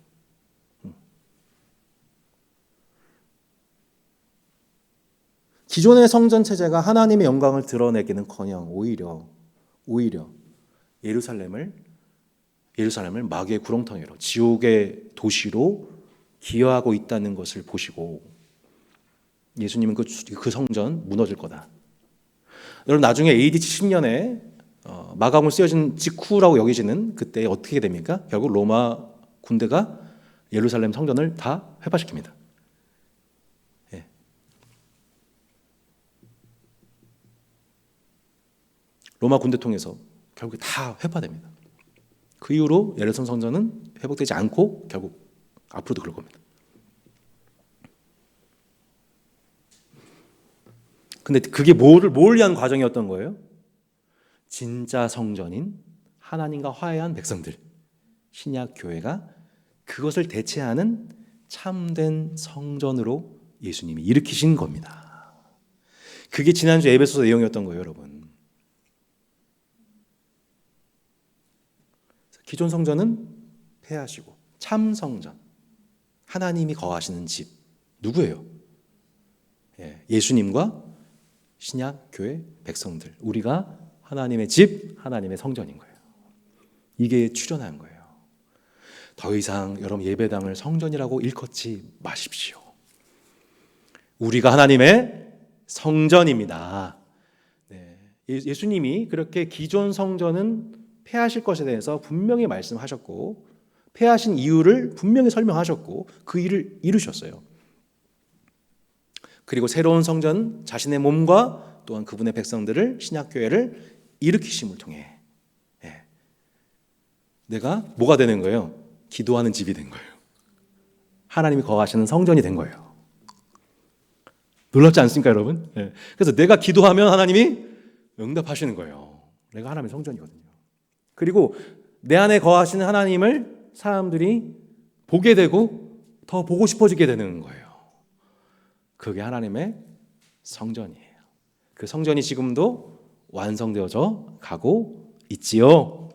기존의 성전 체제가 하나님의 영광을 드러내기는커녕 오히려 예루살렘을 마귀의 구렁텅이로, 지옥의 도시로 기여하고 있다는 것을 보시고 예수님은 그 성전 무너질 거다. 여러분, 나중에 AD 70년에 마가복음 쓰여진 직후라고 여기지는 그때 어떻게 됩니까? 결국 로마 군대가 예루살렘 성전을 다 회파시킵니다. 로마 군대 통해서 결국 다 회파됩니다. 그 이후로 예루살렘 성전은 회복되지 않고 결국 앞으로도 그럴 겁니다. 근데 그게 뭘 위한 과정이었던 거예요? 진짜 성전인 하나님과 화해한 백성들, 신약 교회가 그것을 대체하는 참된 성전으로 예수님이 일으키신 겁니다. 그게 지난주 에베소서 내용이었던 거예요, 여러분. 기존 성전은 폐하시고 참 성전, 하나님이 거하시는 집, 누구예요? 예수님과 신약 교회 백성들, 우리가 하나님의 집, 하나님의 성전인 거예요. 이게 출현한 거예요. 더 이상 여러분 예배당을 성전이라고 일컫지 마십시오. 우리가 하나님의 성전입니다. 예수님이 그렇게 기존 성전은 폐하실 것에 대해서 분명히 말씀하셨고, 폐하신 이유를 분명히 설명하셨고, 그 일을 이루셨어요. 그리고 새로운 성전, 자신의 몸과 또한 그분의 백성들을, 신약교회를 일으키심을 통해 내가 뭐가 되는 거예요? 기도하는 집이 된 거예요. 하나님이 거하시는 성전이 된 거예요. 놀랍지 않습니까, 여러분? 그래서 내가 기도하면 하나님이 응답하시는 거예요. 내가 하나님의 성전이거든요. 그리고 내 안에 거하시는 하나님을 사람들이 보게 되고 더 보고 싶어지게 되는 거예요. 그게 하나님의 성전이에요. 그 성전이 지금도 완성되어져 가고 있지요.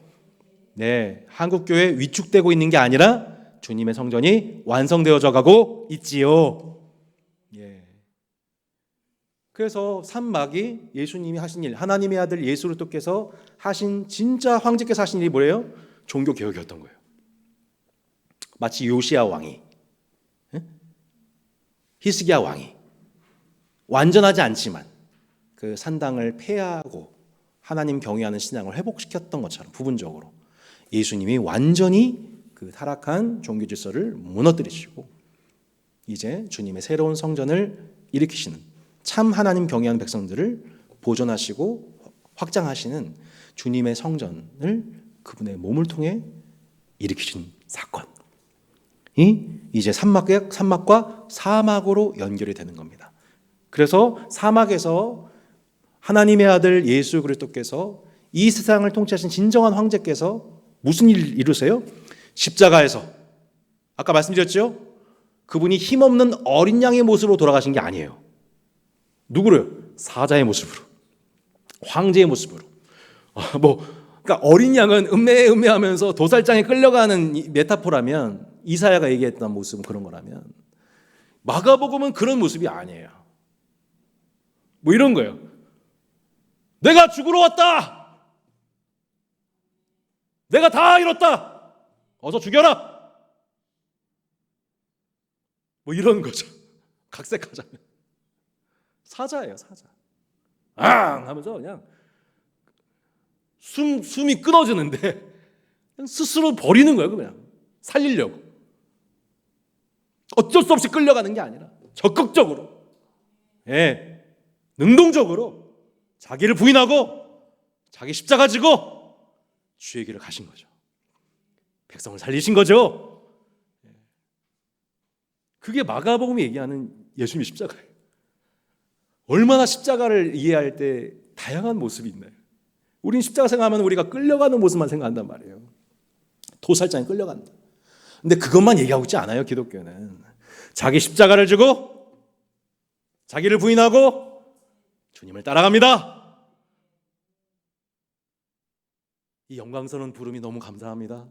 한국교회 위축되고 있는 게 아니라 주님의 성전이 완성되어져 가고 있지요. 그래서 산막이 예수님이 하신 일, 하나님의 아들 예수 그리스도께서 하신, 진짜 황제께서 하신 일이 뭐예요? 종교 개혁이었던 거예요. 마치 요시야 왕이, 히스기야 왕이 완전하지 않지만 그 산당을 폐하고 하나님 경외하는 신앙을 회복시켰던 것처럼 부분적으로 예수님이 완전히 그 타락한 종교 질서를 무너뜨리시고 이제 주님의 새로운 성전을 일으키시는, 참 하나님 경외하는 백성들을 보존하시고 확장하시는 주님의 성전을 그분의 몸을 통해 일으키신 사건이 이제 산막과 사막으로 연결이 되는 겁니다. 그래서 사막에서 하나님의 아들 예수 그리스도께서, 이 세상을 통치하신 진정한 황제께서 무슨 일을 이루세요? 십자가에서, 아까 말씀드렸죠? 그분이 힘없는 어린 양의 모습으로 돌아가신 게 아니에요. 누구로요? 사자의 모습으로, 황제의 모습으로. 그러니까 어린 양은 음매하면서 도살장에 끌려가는 메타포라면, 이사야가 얘기했던 모습은 그런 거라면, 마가복음은 그런 모습이 아니에요. 이런 거예요. 내가 죽으러 왔다. 내가 다 이뤘다. 어서 죽여라. 이런 거죠. 각색하자면. 사자예요, 사자. 앙! 하면서 그냥 숨이 끊어지는데 그냥 스스로 버리는 거예요, 그냥. 살리려고. 어쩔 수 없이 끌려가는 게 아니라 적극적으로, 능동적으로 자기를 부인하고 자기 십자가 지고 주의 길을 가신 거죠. 백성을 살리신 거죠. 그게 마가복음이 얘기하는 예수님의 십자가예요. 얼마나 십자가를 이해할 때 다양한 모습이 있나요? 우린 십자가 생각하면 우리가 끌려가는 모습만 생각한단 말이에요. 도살장에 끌려간다. 근데 그것만 얘기하고 있지 않아요. 기독교는 자기 십자가를 지고 자기를 부인하고 주님을 따라갑니다. 이 영광스러운 부름이 너무 감사합니다.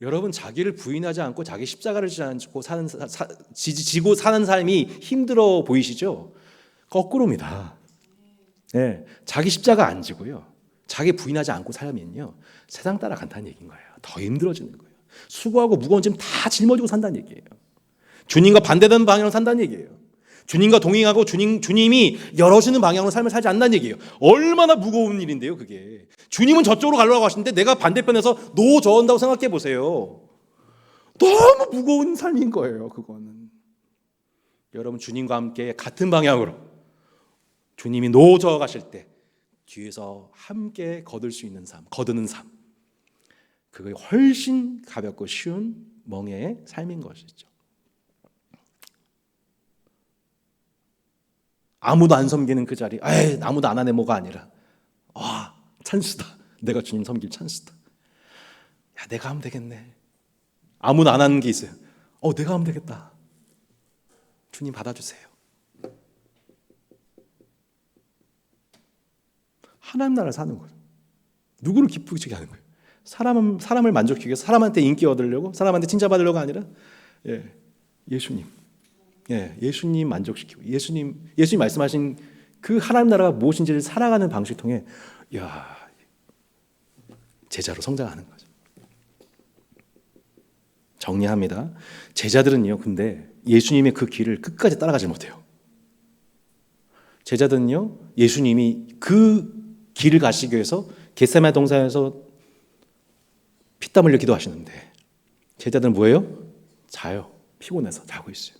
여러분, 자기를 부인하지 않고 자기 십자가를 지고 사는 삶이 힘들어 보이시죠? 거꾸로입니다. 네, 자기 십자가 안 지고요, 자기 부인하지 않고 살면요, 세상 따라간다는 얘기인 거예요. 더 힘들어지는 거예요. 수고하고 무거운 짐 다 짊어지고 산다는 얘기예요. 주님과 반대되는 방향으로 산다는 얘기예요. 주님과 동행하고 주님이 열어주는 방향으로 삶을 살지 않는다는 얘기예요. 얼마나 무거운 일인데요, 그게. 주님은 저쪽으로 가려고 하시는데 내가 반대편에서 노저온다고 생각해 보세요. 너무 무거운 삶인 거예요, 그거는. 여러분, 주님과 함께 같은 방향으로 주님이 노저 가실 때 뒤에서 함께 거둘 수 있는 삶, 거두는 삶, 그게 훨씬 가볍고 쉬운 멍에의 삶인 것이죠. 아무도 안 섬기는 그 자리, 에이, 아무도 안 하네 뭐가 아니라, 와, 찬스다. 내가 주님 섬길 찬스다. 야, 내가 하면 되겠네. 아무도 안 하는 게 있어요. 내가 하면 되겠다. 주님 받아주세요. 하나님 나라를 사는 거예요. 누구를 기쁘게 하는 거예요. 사람을 만족시키고 사람한테 인기 얻으려고, 사람한테 칭찬받으려고 아니라, 예수님. 예수님 만족시키고, 예수님 말씀하신 그 하나님 나라가 무엇인지를 살아가는 방식 통해 제자로 성장하는 거죠. 정리합니다. 제자들은요, 근데 예수님의 그 길을 끝까지 따라가지 못해요. 제자들은요, 예수님이 그 길을 가시기 위해서 겟세마네 동산에서 피땀 흘려 기도하시는데, 제자들은 뭐예요? 자요. 피곤해서 자고 있어요.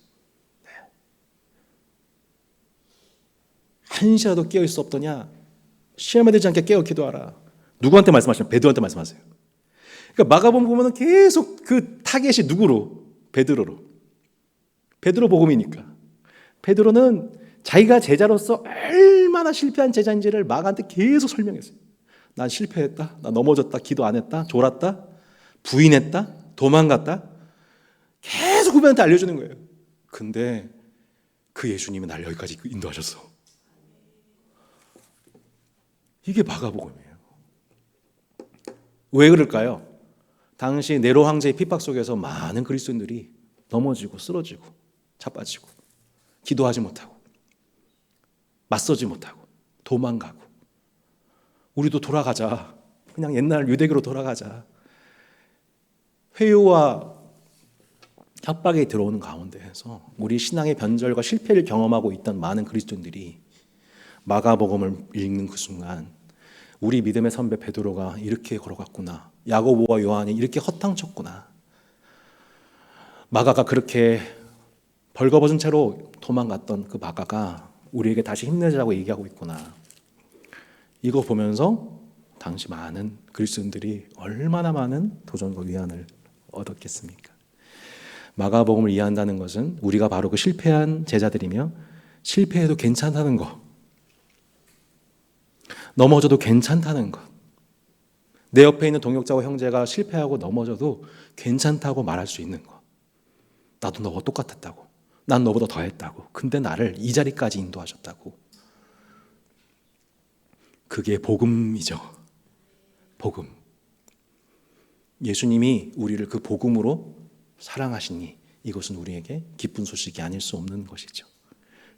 한시라도 깨어 있을 수 없더냐? 시험에 들지 않게 깨어 기도하라. 누구한테 말씀하시나요? 베드로한테 말씀하세요. 그러니까 마가복음 보면은 계속 그 타겟이 누구로? 베드로로. 베드로 복음이니까. 베드로는 자기가 제자로서 얼마나 실패한 제자인지를 마가한테 계속 설명했어요. 난 실패했다. 나 넘어졌다. 기도 안 했다. 졸았다. 부인했다. 도망갔다. 계속 후배한테 알려주는 거예요. 근데 그 예수님이 날 여기까지 인도하셨어. 이게 마가복음이에요. 왜 그럴까요? 당시 네로 황제의 핍박 속에서 많은 그리스도인들이 넘어지고 쓰러지고 자빠지고 기도하지 못하고 맞서지 못하고 도망가고, 우리도 돌아가자. 그냥 옛날 유대교로 돌아가자. 회유와 협박에 들어오는 가운데에서 우리 신앙의 변절과 실패를 경험하고 있던 많은 그리스도인들이 마가복음을 읽는 그 순간, 우리 믿음의 선배 베드로가 이렇게 걸어갔구나, 야고보와 요한이 이렇게 허탕쳤구나, 마가가 그렇게 벌거벗은 채로 도망갔던 그 마가가 우리에게 다시 힘내자고 얘기하고 있구나. 이거 보면서 당시 많은 그리스도인들이 얼마나 많은 도전과 위안을 얻었겠습니까? 마가복음을 이해한다는 것은 우리가 바로 그 실패한 제자들이며, 실패해도 괜찮다는 것, 넘어져도 괜찮다는 것, 내 옆에 있는 동역자와 형제가 실패하고 넘어져도 괜찮다고 말할 수 있는 것, 나도 너와 똑같았다고, 난 너보다 더했다고, 근데 나를 이 자리까지 인도하셨다고. 그게 복음이죠. 복음. 예수님이 우리를 그 복음으로 사랑하시니 이것은 우리에게 기쁜 소식이 아닐 수 없는 것이죠.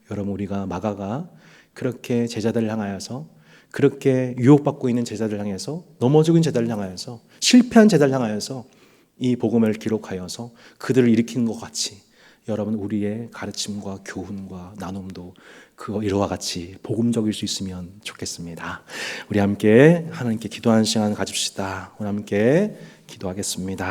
여러분, 우리가 마가가 그렇게 제자들을 향하여서, 그렇게 유혹받고 있는 제자들을 향해서, 넘어지고 있는 제자들을 향하여서, 실패한 제자들을 향하여서 이 복음을 기록하여서 그들을 일으키는 것 같이, 여러분 우리의 가르침과 교훈과 나눔도 이와 같이 복음적일 수 있으면 좋겠습니다. 우리 함께 하나님께 기도하는 시간 가집시다. 우리 함께 기도하겠습니다.